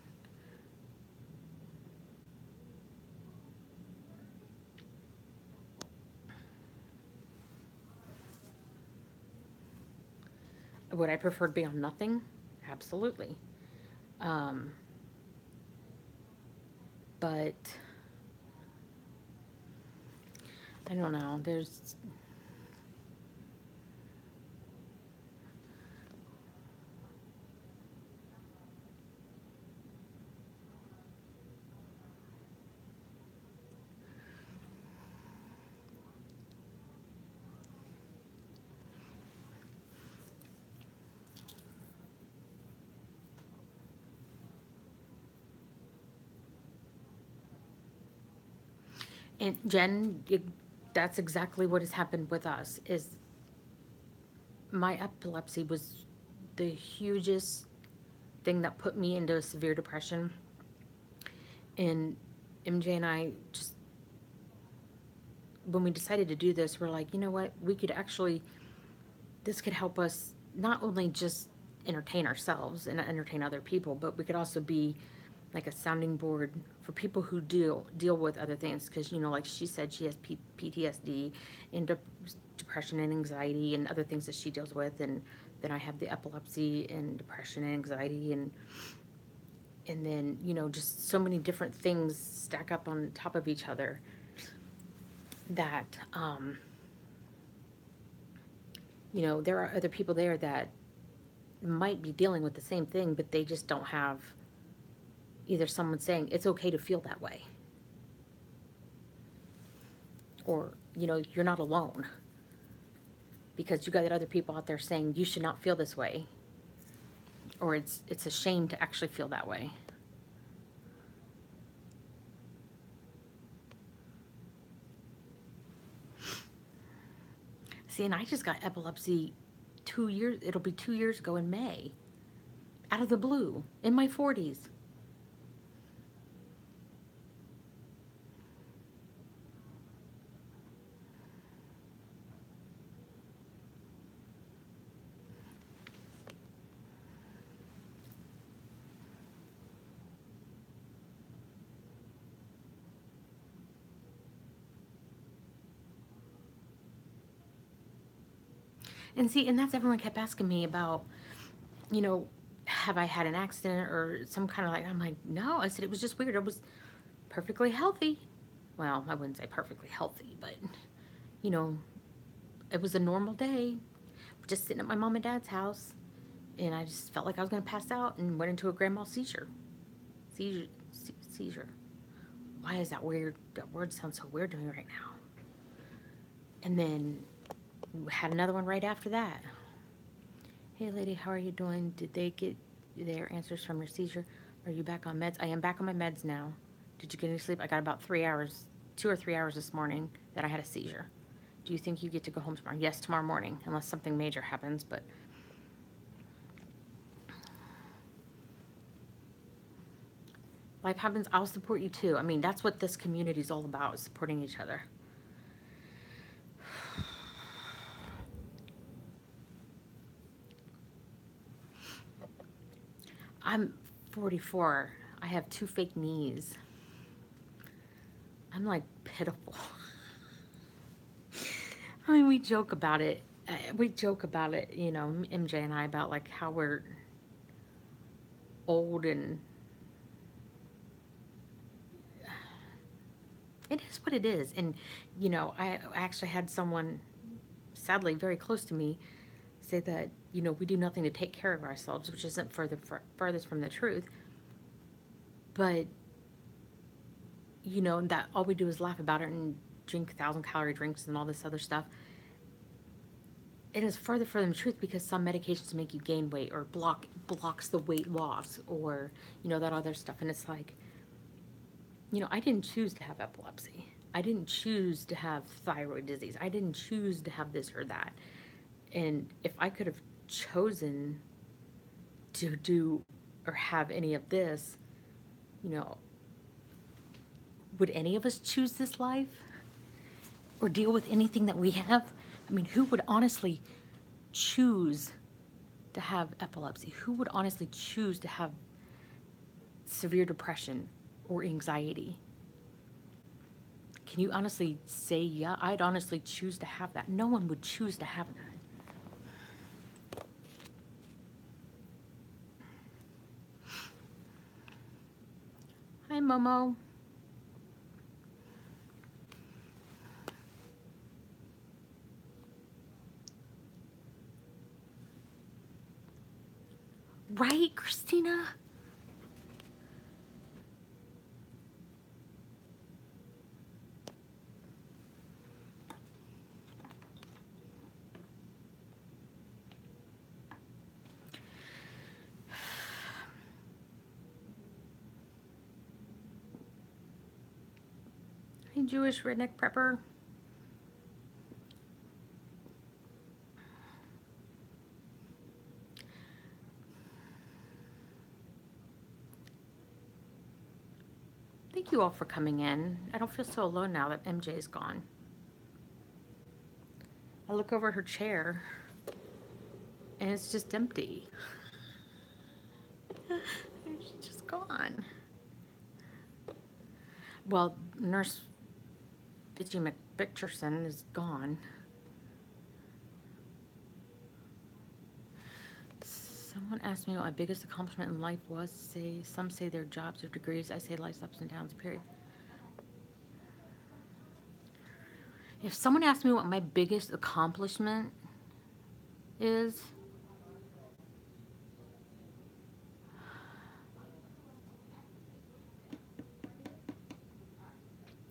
Would I prefer to be on nothing? Absolutely. Um, but I don't know. There's, and Jen, that's exactly what has happened with us. Is my epilepsy was the hugest thing that put me into a severe depression. And MJ and I just, when we decided to do this, we're like, you know what? We could actually, this could help us not only just entertain ourselves and entertain other people, but we could also be like a sounding board for people who deal with other things. Because like she said, she has PTSD and depression and anxiety and other things that she deals with, and then I have the epilepsy and depression and anxiety, and then just so many different things stack up on top of each other that there are other people there that might be dealing with the same thing, but they just don't have either someone saying it's okay to feel that way, or you're not alone, because you got other people out there saying you should not feel this way, or it's a shame to actually feel that way. See, and I just got epilepsy 2 years, it'll be 2 years ago in May, out of the blue, in my 40s. And see, and that's everyone kept asking me about, have I had an accident or some kind of, like, I'm like, no. I said, it was just weird. I was perfectly healthy. Well, I wouldn't say perfectly healthy, but, you know, it was a normal day. Just sitting at my mom and dad's house. And I just felt like I was going to pass out and went into a grand mal seizure. Seizure. Why is that weird? That word sounds so weird to me right now. And then had another one right after that. Hey, lady, how are you doing? Did they get their answers from your seizure? Are you back on meds? I am back on my meds now. Did you get any sleep? I got about 3 hours, 2 or 3 hours this morning that I had a seizure. Do you think you get to go home tomorrow? Yes, tomorrow morning, unless something major happens, but life happens. I'll support you too. I mean, that's what this community is all about, is supporting each other. I'm 44. I have 2 fake knees. I'm like pitiful. I mean, we joke about it. MJ and I, about like how we're old, and it is what it is. And, I actually had someone, sadly, very close to me, say that, we do nothing to take care of ourselves, which isn't furthest from the truth. But, that all we do is laugh about it and drink 1,000-calorie drinks and all this other stuff. It is further from the truth, because some medications make you gain weight or blocks the weight loss, or, that other stuff. And it's like, I didn't choose to have epilepsy. I didn't choose to have thyroid disease. I didn't choose to have this or that. And if I could have chosen to do or have any of this, would any of us choose this life or deal with anything that we have? I mean, who would honestly choose to have epilepsy? Who would honestly choose to have severe depression or anxiety? Can you honestly say, yeah, I'd honestly choose to have that? No one would choose to have that. Momo. Right, Christina? Hey, Jewish redneck prepper. Thank you all for coming in. I don't feel so alone now that MJ's gone. I look over her chair and it's just empty. She's just gone. Well, Nurse Bitchy McBickerson is gone. Someone asked me what my biggest accomplishment in life was. Some say their jobs or degrees. I say life's ups and downs, period. If someone asked me what my biggest accomplishment is,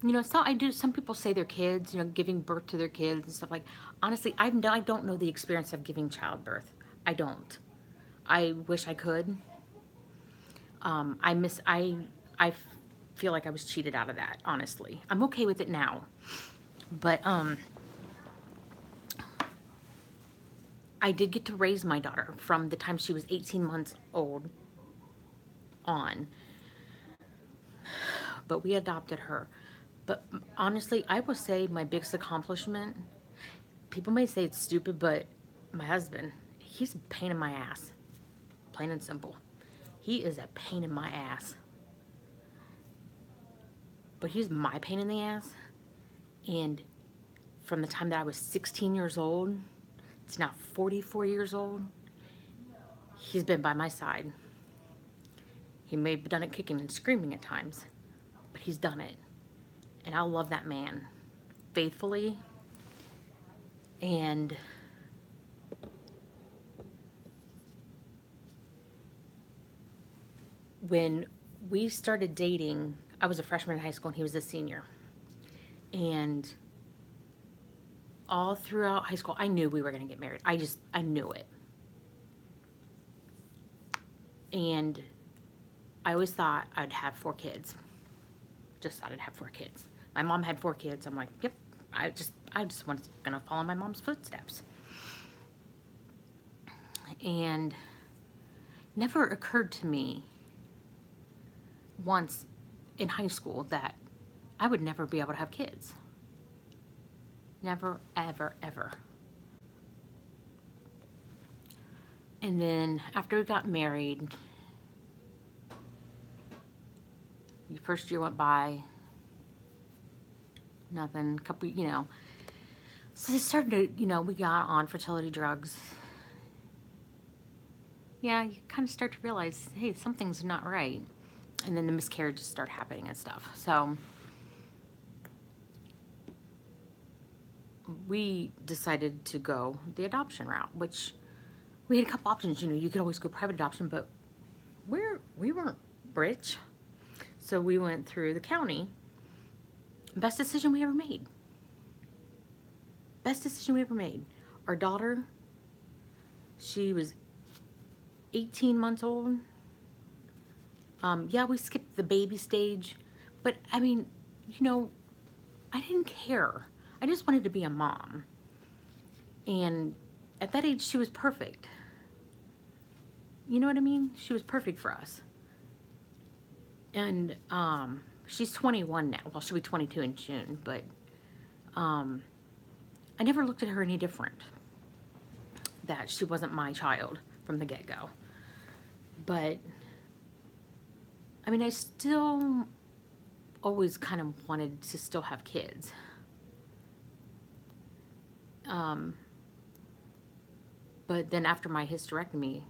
you know, so I do. Some people say their kids, you know, giving birth to their kids and stuff like. Honestly, I don't know the experience of giving childbirth. I don't. I wish I could. I feel like I was cheated out of that. Honestly, I'm okay with it now, but I did get to raise my daughter from the time she was 18 months old on. But we adopted her. But honestly, I would say my biggest accomplishment, people may say it's stupid, but my husband, he's a pain in my ass. Plain and simple. He is a pain in my ass. But he's my pain in the ass. And from the time that I was 16 years old to now 44 years old, he's been by my side. He may have done it kicking and screaming at times, but he's done it. And I love that man faithfully. And when we started dating, I was a freshman in high school and he was a senior. And all throughout high school, I knew we were going to get married. I knew it. And I always thought I'd have 4 kids. Just thought I'd have 4 kids. My mom had 4 kids. I'm like, yep, I just was going to follow my mom's footsteps. And never occurred to me once in high school that I would never be able to have kids. Never, ever, ever. And then after we got married, the first year went by, nothing, couple, you know. So they started to, you know, we got on fertility drugs. Yeah, you kind of start to realize, hey, something's not right. And then the miscarriages start happening and stuff. So we decided to go the adoption route, which we had a couple options. You know, you could always go private adoption, but we weren't rich. So we went through the county. Best decision we ever made. Best decision we ever made. Our daughter, she was 18 months old. Yeah, we skipped the baby stage, but I mean, you know, I didn't care. I just wanted to be a mom. And at that age, she was perfect. You know what I mean? She was perfect for us. And she's 21 now. Well, she'll be 22 in June, but I never looked at her any different. That she wasn't my child from the get-go. But I mean, I still always kind of wanted to still have kids. But then after my hysterectomy,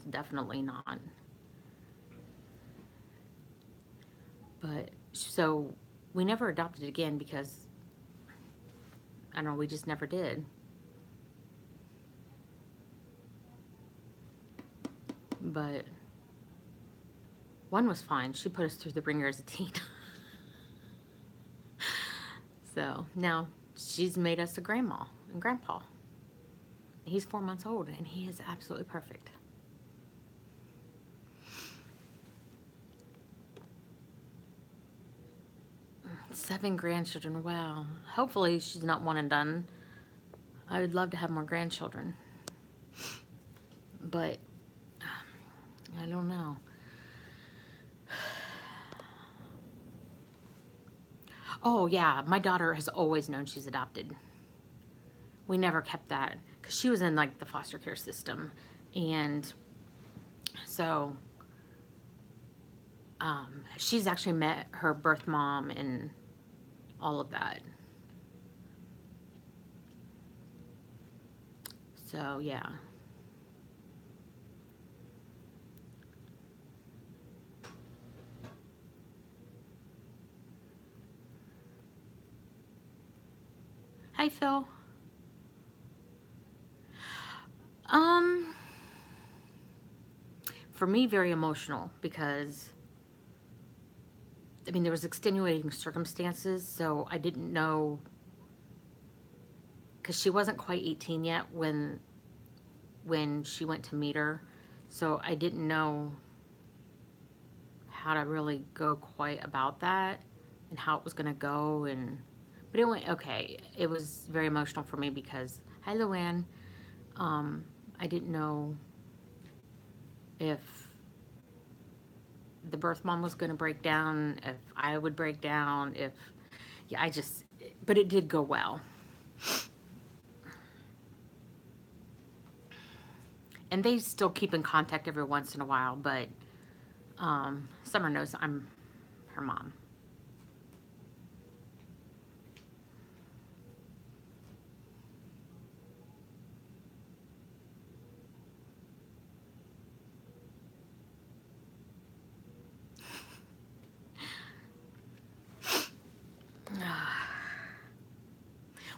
definitely not. But so we never adopted again because I don't know, we just never did. But one was fine. She put us through the ringer as a teen. So now she's made us a grandma and grandpa. He's 4 months old and he is absolutely perfect. Seven grandchildren, wow. Hopefully she's not one and done. I would love to have more grandchildren. But I don't know. Oh yeah, my daughter has always known she's adopted. We never kept that because she was in like the foster care system. And so she's actually met her birth mom and all of that. So yeah. Hi Phil. Um for me very emotional because I mean there was extenuating circumstances, so I didn't know because she wasn't quite 18 yet when she went to meet her. So I didn't know how to really go quite about that and how it was going to go. And but it went okay. It was very emotional for me because hi Luann. I didn't know if the birth mom was going to break down, if I would break down, if yeah, but it did go well. And they still keep in contact every once in a while, but Summer knows I'm her mom.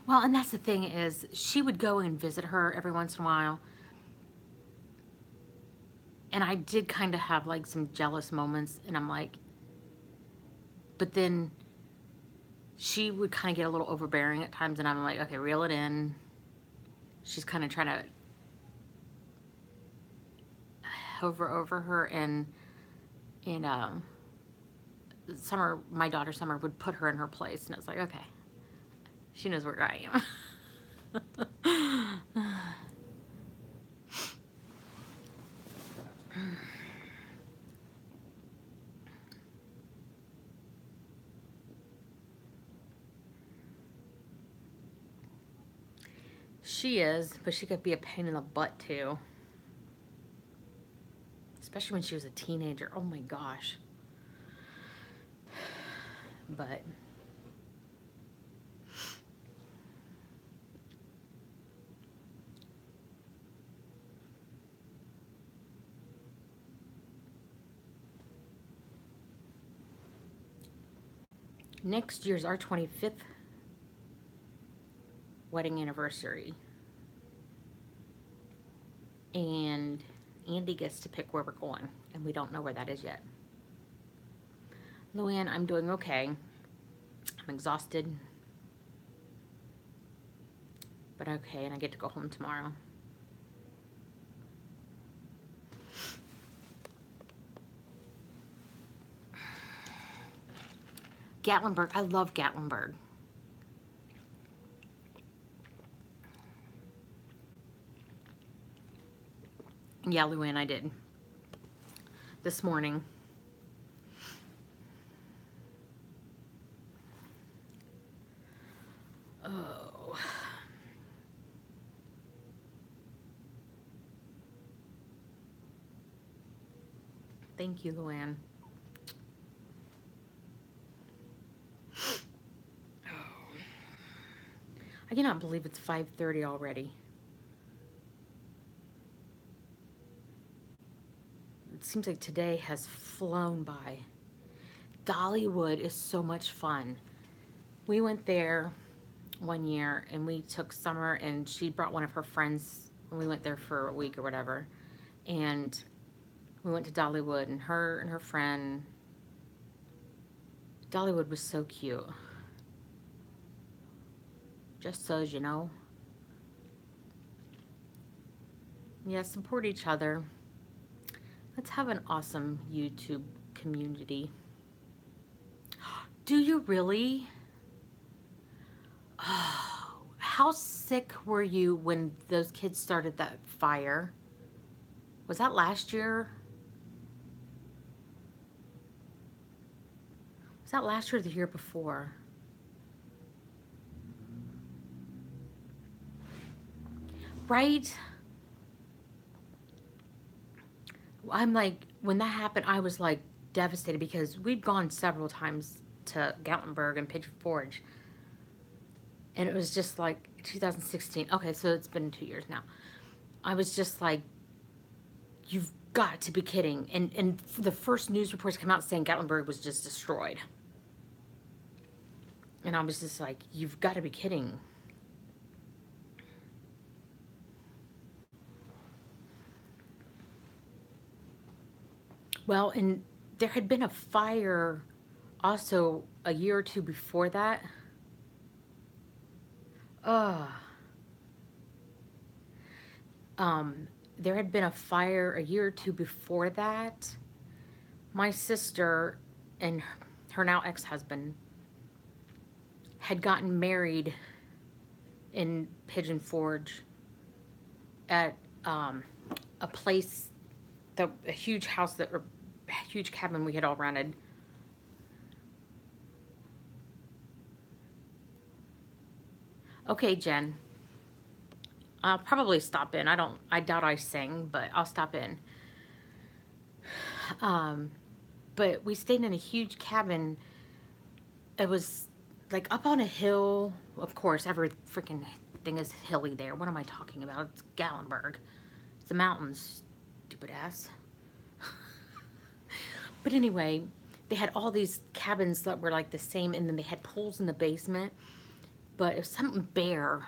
Well, and that's the thing is she would go and visit her every once in a while. And I did kind of have like some jealous moments and I'm like, but then she would kind of get a little overbearing at times and I'm like, okay, reel it in. She's kind of trying to hover over her and Summer, my daughter Summer would put her in her place and it's like, okay, she knows where I am. She is, but she could be a pain in the butt too. Especially when she was a teenager. Oh my gosh. But next year's our 25th wedding anniversary. And Andy gets to pick where we're going, and we don't know where that is yet. Luann, I'm doing okay. I'm exhausted. But okay, and I get to go home tomorrow. Gatlinburg, I love Gatlinburg. Yeah, Luann, I did. This morning. Oh. Thank you, Luann. I cannot believe it's 5:30 already. It seems like today has flown by. Dollywood is so much fun. We went there one year and we took Summer, and she brought one of her friends and we went there for a week or whatever. And we went to Dollywood, and her friend. Dollywood was so cute. Just so you know. Yeah, support each other. Let's have an awesome YouTube community. Do you really? Oh, how sick were you when those kids started that fire? Was that last year? Was that last year or the year before? Right? I'm like, when that happened, I was like devastated because we'd gone several times to Gatlinburg and Pigeon Forge. And it was just like 2016. Okay, so it's been 2 years now. I was just like, you've got to be kidding. And the first news reports come out saying Gatlinburg was just destroyed. And I was just like, you've got to be kidding. Well, and there had been a fire also a year or two before that. Ugh. There had been a fire a year or two before that. My sister and her now ex-husband had gotten married in Pigeon Forge at a place, a huge house or a huge cabin we had all rented. Okay, Jen. I'll probably stop in. I doubt I sing, but I'll stop in. But we stayed in a huge cabin. It was like up on a hill. Of course, every freaking thing is hilly there. What am I talking about? It's Gatlinburg. It's the mountains, stupid ass. But anyway, they had all these cabins that were like the same, and then they had pools in the basement. But it was something bare.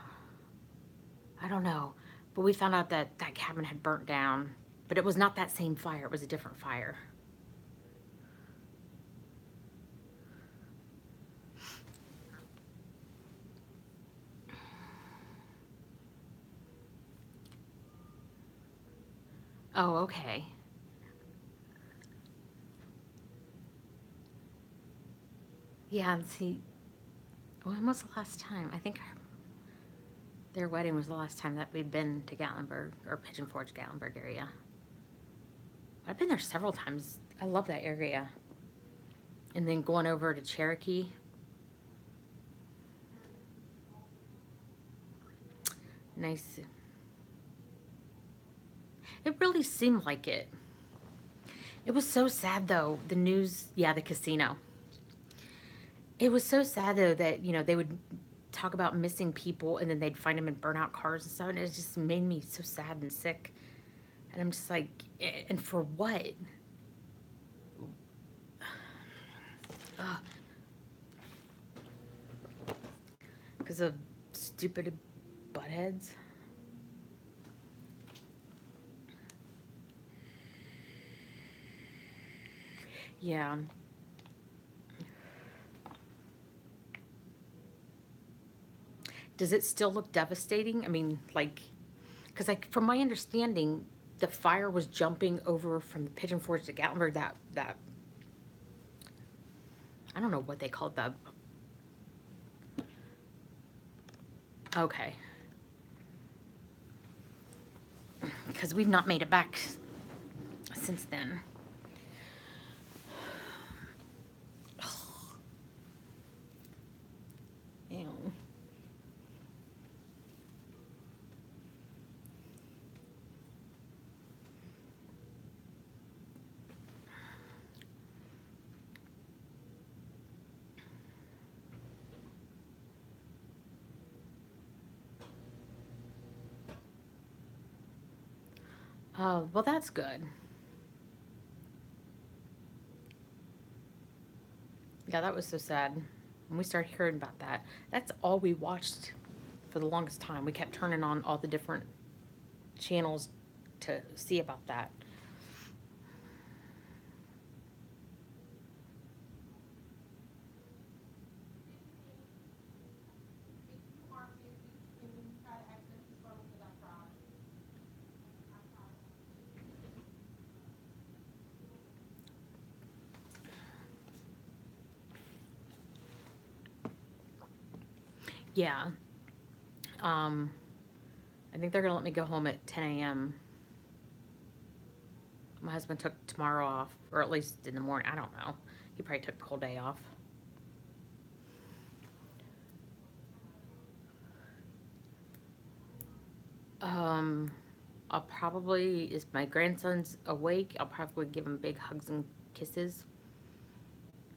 I don't know. But we found out that that cabin had burnt down. But it was not that same fire. It was a different fire. Oh, okay. Yeah, and see, when was the last time? I think their wedding was the last time that we'd been to Gatlinburg, or Pigeon Forge, Gatlinburg area. I've been there several times. I love that area. And then going over to Cherokee. Nice. It really seemed like it. It was so sad though. The news, yeah, the casino. It was so sad though that, they would talk about missing people and then they'd find them in burnout cars and stuff. And it just made me so sad and sick. And I'm just like, and for what? Because of stupid buttheads. Yeah. Does it still look devastating? I mean, like, because from my understanding, the fire was jumping over from the Pigeon Forge to Gatlinburg. That I don't know what they called that. Okay. Because we've not made it back since then. Ew. Oh, well, that's good. Yeah, that was so sad. When we started hearing about that, that's all we watched for the longest time. We kept turning on all the different channels to see about that. Yeah. Um, I think they're gonna let me go home at 10 a.m. My husband took tomorrow off, or at least in the morning. I don't know. He probably took the whole day off. Um, I'll probably, if my grandson's awake, I'll probably give him big hugs and kisses.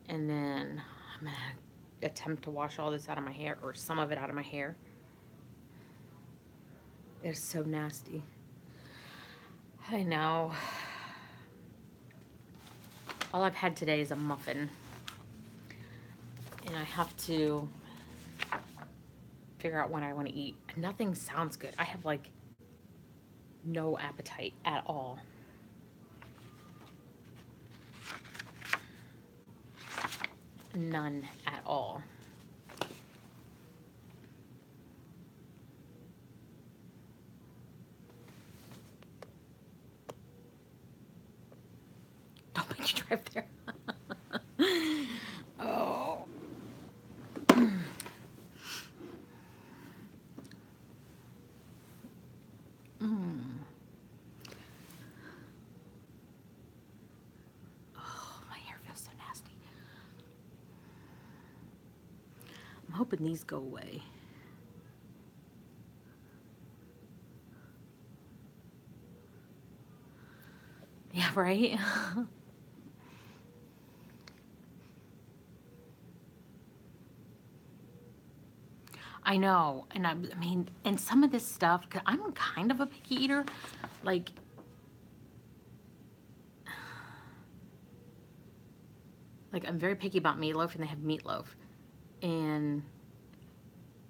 And then I'm gonna attempt to wash all this out of my hair, or some of it out of my hair. It's so nasty. I know. All I've had today is a muffin. And I have to figure out when I want to eat. Nothing sounds good. I have like no appetite at all. None at all. Don't make you drive there. Oh. Mm. Oh, my hair feels so nasty. I'm hoping these go away. Yeah, right? I know. And I mean, and some of this stuff, 'cause I'm kind of a picky eater. Like, I'm very picky about meatloaf, and they have meatloaf. And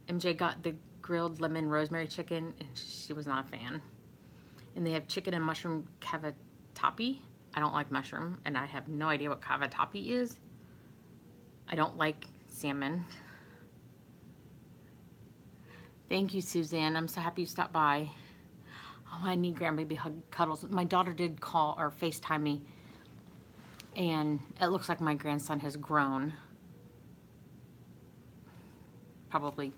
MJ got the grilled lemon rosemary chicken, and she was not a fan. And they have chicken and mushroom cavatappi. I don't like mushroom, and I have no idea what cavatappi is. I don't like salmon. Thank you, Suzanne. I'm so happy you stopped by. Oh, I need grandbaby hug cuddles. My daughter did call or FaceTime me, and it looks like my grandson has grown. Probably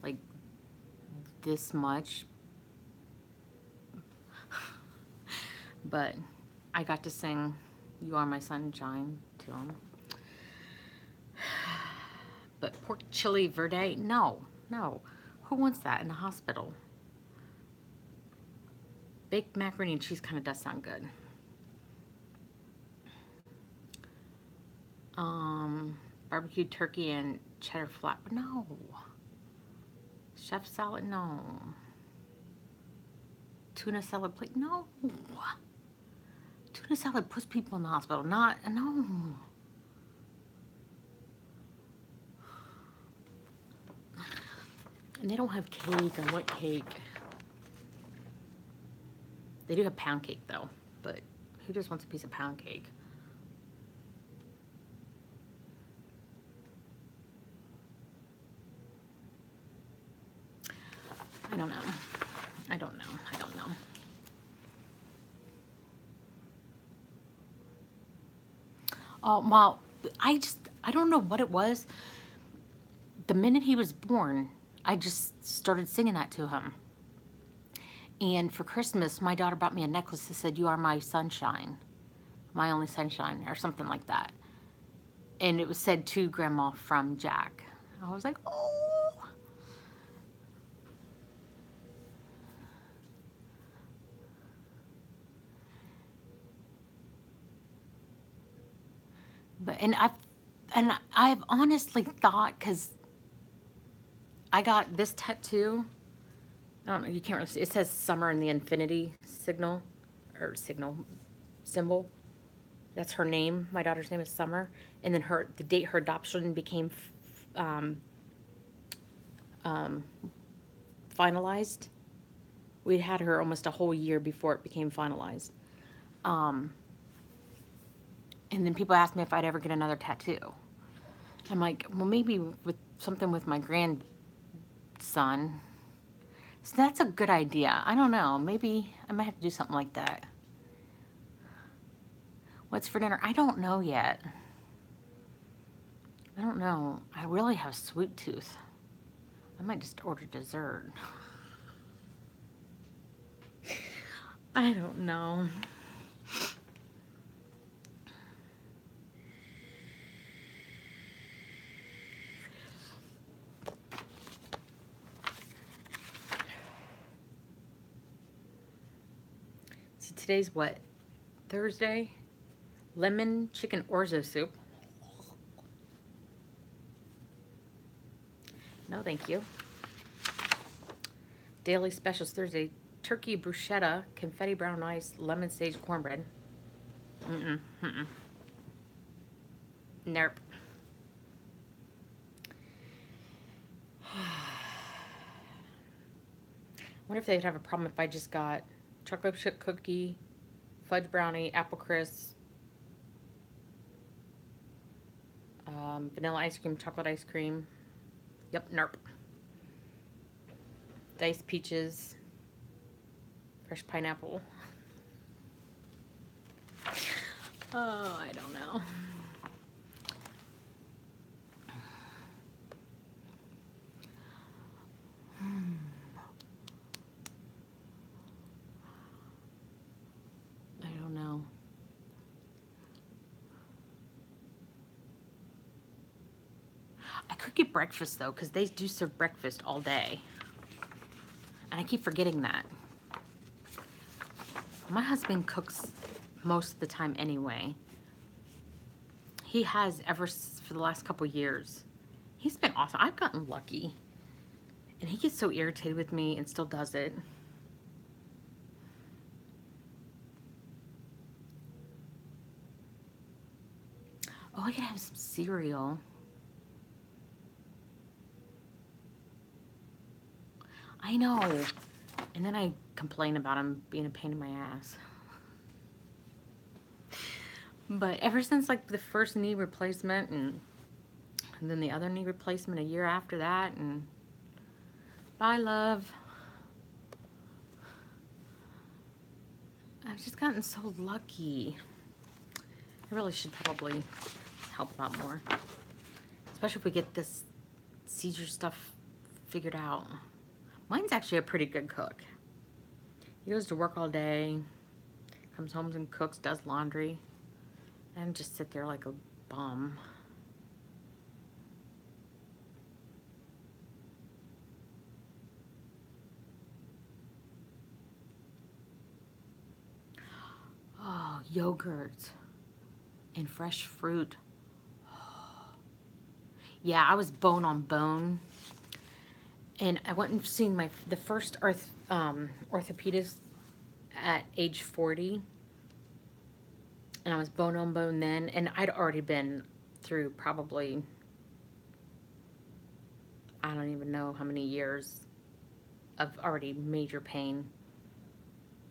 like this much. But I got to sing You Are My Sunshine to him. But pork chili verde, no, no. Who wants that in the hospital? Baked macaroni and cheese kind of does sound good. Barbecued turkey and cheddar flat, no. Chef salad, no. Tuna salad plate, no. Tuna salad puts people in the hospital, not, no. And they don't have cake. I want cake. They do have pound cake though, but who just wants a piece of pound cake? I don't know. I don't know. I don't know. Oh, well, I don't know what it was. The minute he was born, I just started singing that to him. And for Christmas, my daughter bought me a necklace that said, You Are My Sunshine, My Only Sunshine, or something like that. And it was said to Grandma from Jack. I was like, oh. But, and I've honestly thought, because I got this tattoo. I don't know, you can't really see. It says Summer in the Infinity symbol. That's her name. My daughter's name is Summer. And then the date her adoption became um, finalized. We had her almost a whole year before it became finalized. Um, and then people asked me if I'd ever get another tattoo. I'm like, well, maybe with something with my grandson. So that's a good idea. I don't know. Maybe I might have to do something like that. What's for dinner? I don't know yet. I don't know. I really have a sweet tooth. I might just order dessert. I don't know. See, today's what? Thursday? Lemon chicken orzo soup. No, thank you. Daily specials Thursday. Turkey bruschetta, confetti brown rice, lemon sage cornbread. Nope. I wonder if they'd have a problem if I just got chocolate chip cookie, fudge brownie, apple crisp, vanilla ice cream, chocolate ice cream. Yep, nope. Diced peaches, fresh pineapple. Oh, I don't know. I don't know. I could get breakfast though, because they do serve breakfast all day. And I keep forgetting that. My husband cooks most of the time anyway. He has for the last couple years. He's been awesome. I've gotten lucky. And he gets so irritated with me and still does it. Oh, I could have some cereal. I know. And then I complain about him being a pain in my ass. But ever since like the first knee replacement and then the other knee replacement a year after that, and bye, love. I've just gotten so lucky. I really should probably help out more. Especially if we get this seizure stuff figured out. Mine's actually a pretty good cook. He goes to work all day, comes home and cooks, does laundry, and just sit there like a bum. Oh, yogurt and fresh fruit. Yeah, I was bone on bone. And I went and seen the first orthopedist at age 40. And I was bone on bone then. And I'd already been through probably, I don't even know how many years of already major pain.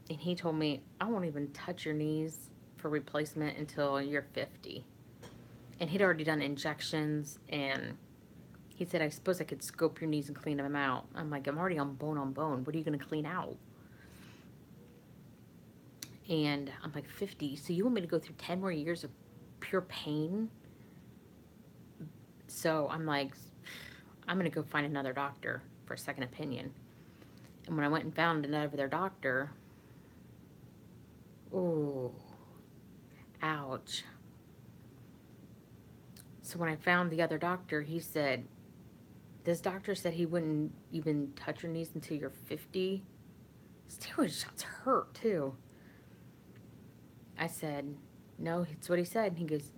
And he told me, I won't even touch your knees for replacement until you're 50. And he'd already done injections, and he said, I suppose I could scope your knees and clean them out. I'm like, I'm already on bone on bone. What are you going to clean out? And I'm like, 50? So you want me to go through 10 more years of pure pain? So I'm like, I'm going to go find another doctor for a second opinion. And when I went and found another doctor, oh, ouch. So when I found the other doctor, he said, this doctor said he wouldn't even touch your knees until you're 50. Steroid shots hurt too. I said, no, it's what he said. And he goes,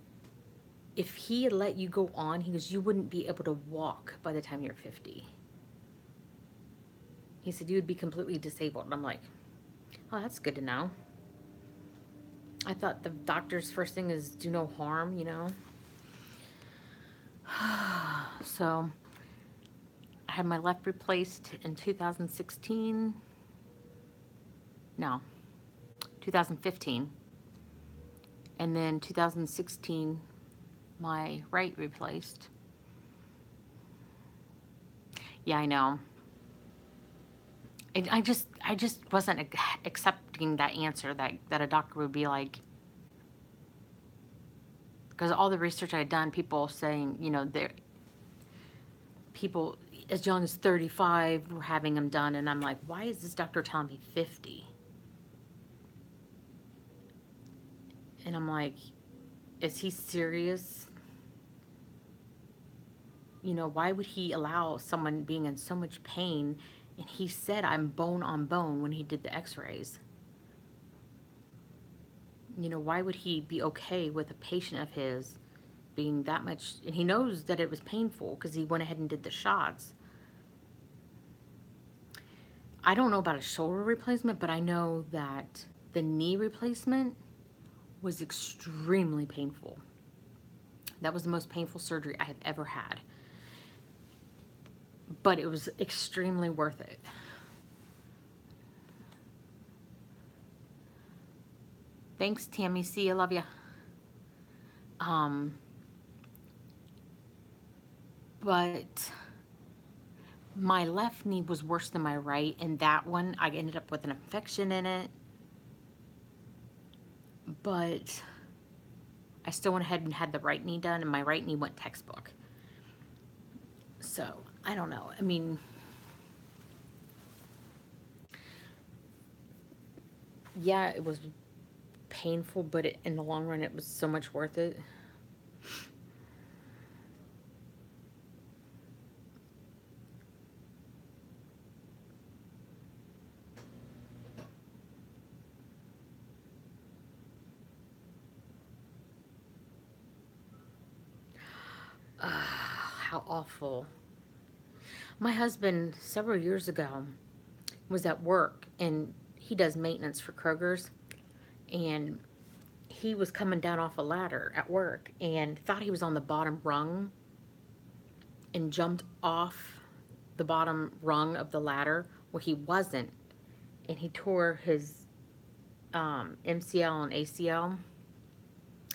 if he had let you go on, he goes, you wouldn't be able to walk by the time you're 50. He said, you would be completely disabled. And I'm like, oh, that's good to know. I thought the doctor's first thing is do no harm, you know? So I had my left replaced in 2016. No, 2015. And then 2016, my right replaced. Yeah, I know. I just wasn't accepting that answer that a doctor would be like, because all the research I had done, people saying, you know, there people as young as 35 were having them done, and I'm like, why is this doctor telling me 50? And I'm like, is he serious? You know, why would he allow someone being in so much pain? And he said I'm bone on bone when he did the x-rays. You know, why would he be okay with a patient of his being that much? And he knows that it was painful because he went ahead and did the shots. I don't know about a shoulder replacement, but I know that the knee replacement was extremely painful. That was the most painful surgery I have ever had. But it was extremely worth it. Thanks, Tammy C. I love you. But my left knee was worse than my right, and that one I ended up with an infection in it. But I still went ahead and had the right knee done, and my right knee went textbook. So I don't know. I mean, yeah, it was painful, but in the long run, it was so much worth it. How awful. My husband, several years ago, was at work, and he does maintenance for Kroger's, and he was coming down off a ladder at work and thought he was on the bottom rung and jumped off the bottom rung of the ladder. Well, he wasn't, and he tore his MCL and ACL.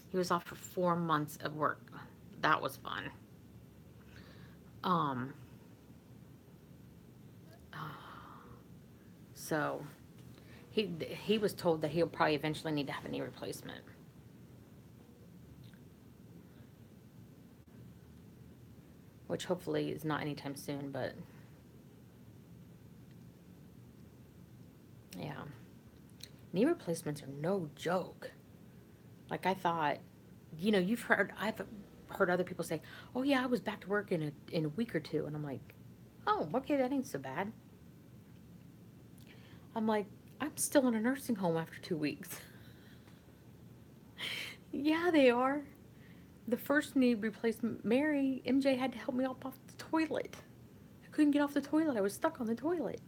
He was off for 4 months of work. That was fun. Um, so he was told that he'll probably eventually need to have a knee replacement. Which hopefully is not anytime soon, but yeah. Knee replacements are no joke. Like I thought, you know, I've heard other people say, "Oh yeah, I was back to work in a week or two," and I'm like, "Oh, okay, that ain't so bad." I'm like, I'm still in a nursing home after 2 weeks. Yeah, they are. The first knee replacement, Mary, MJ had to help me up off the toilet. I couldn't get off the toilet. I was stuck on the toilet.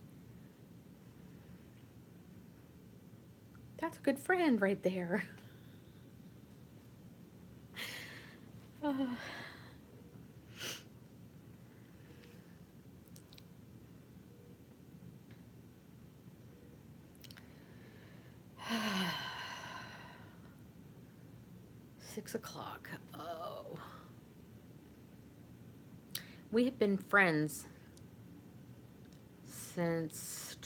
That's a good friend right there. 6 o'clock. Oh. We have been friends since.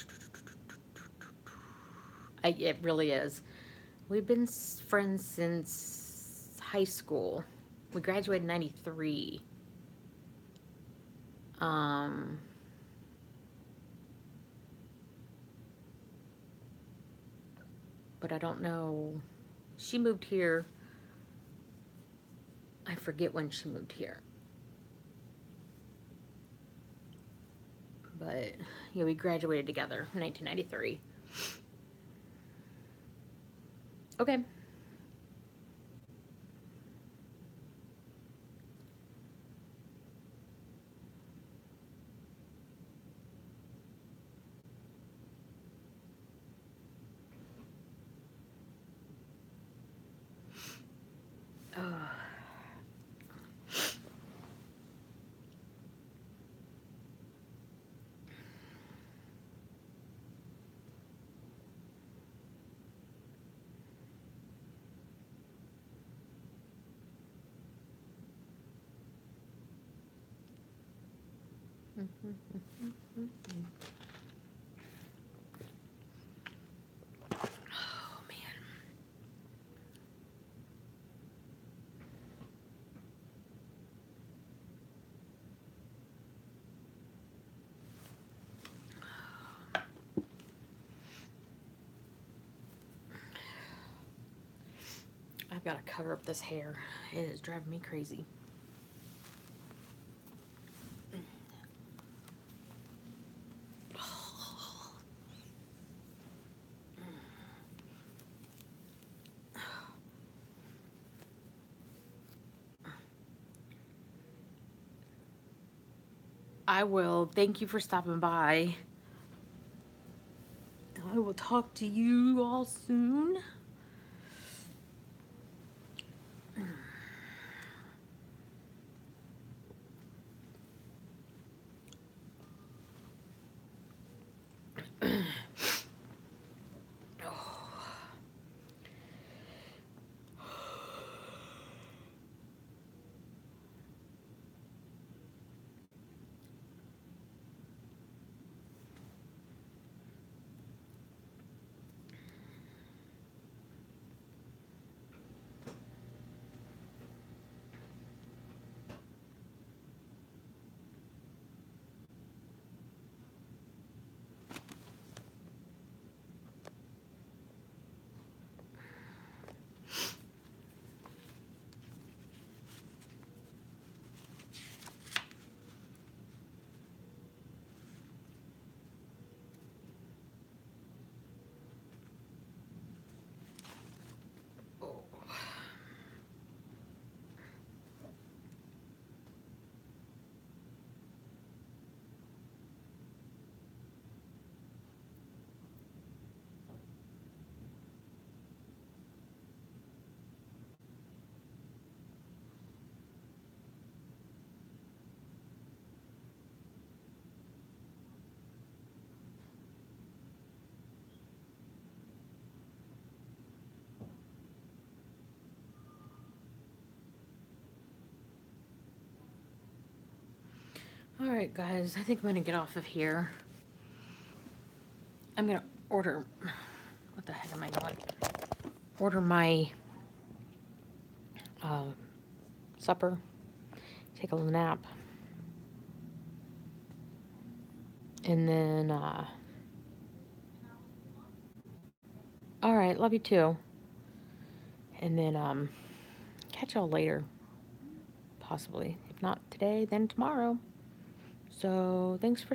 It really is. We've been friends since high school. We graduated in 93. But I don't know. She moved here. I forget when she moved here. But, yeah, we graduated together in 1993. Okay. Oh man. I've got to cover up this hair. It is driving me crazy. I will. Thank you for stopping by. I will talk to you all soon. All right, guys, I think I'm gonna get off of here. I'm gonna order. What the heck am I doing? Order my supper. Take a little nap, and then. All right, love you too. And then catch y'all later, possibly. If not today, then tomorrow. So thanks for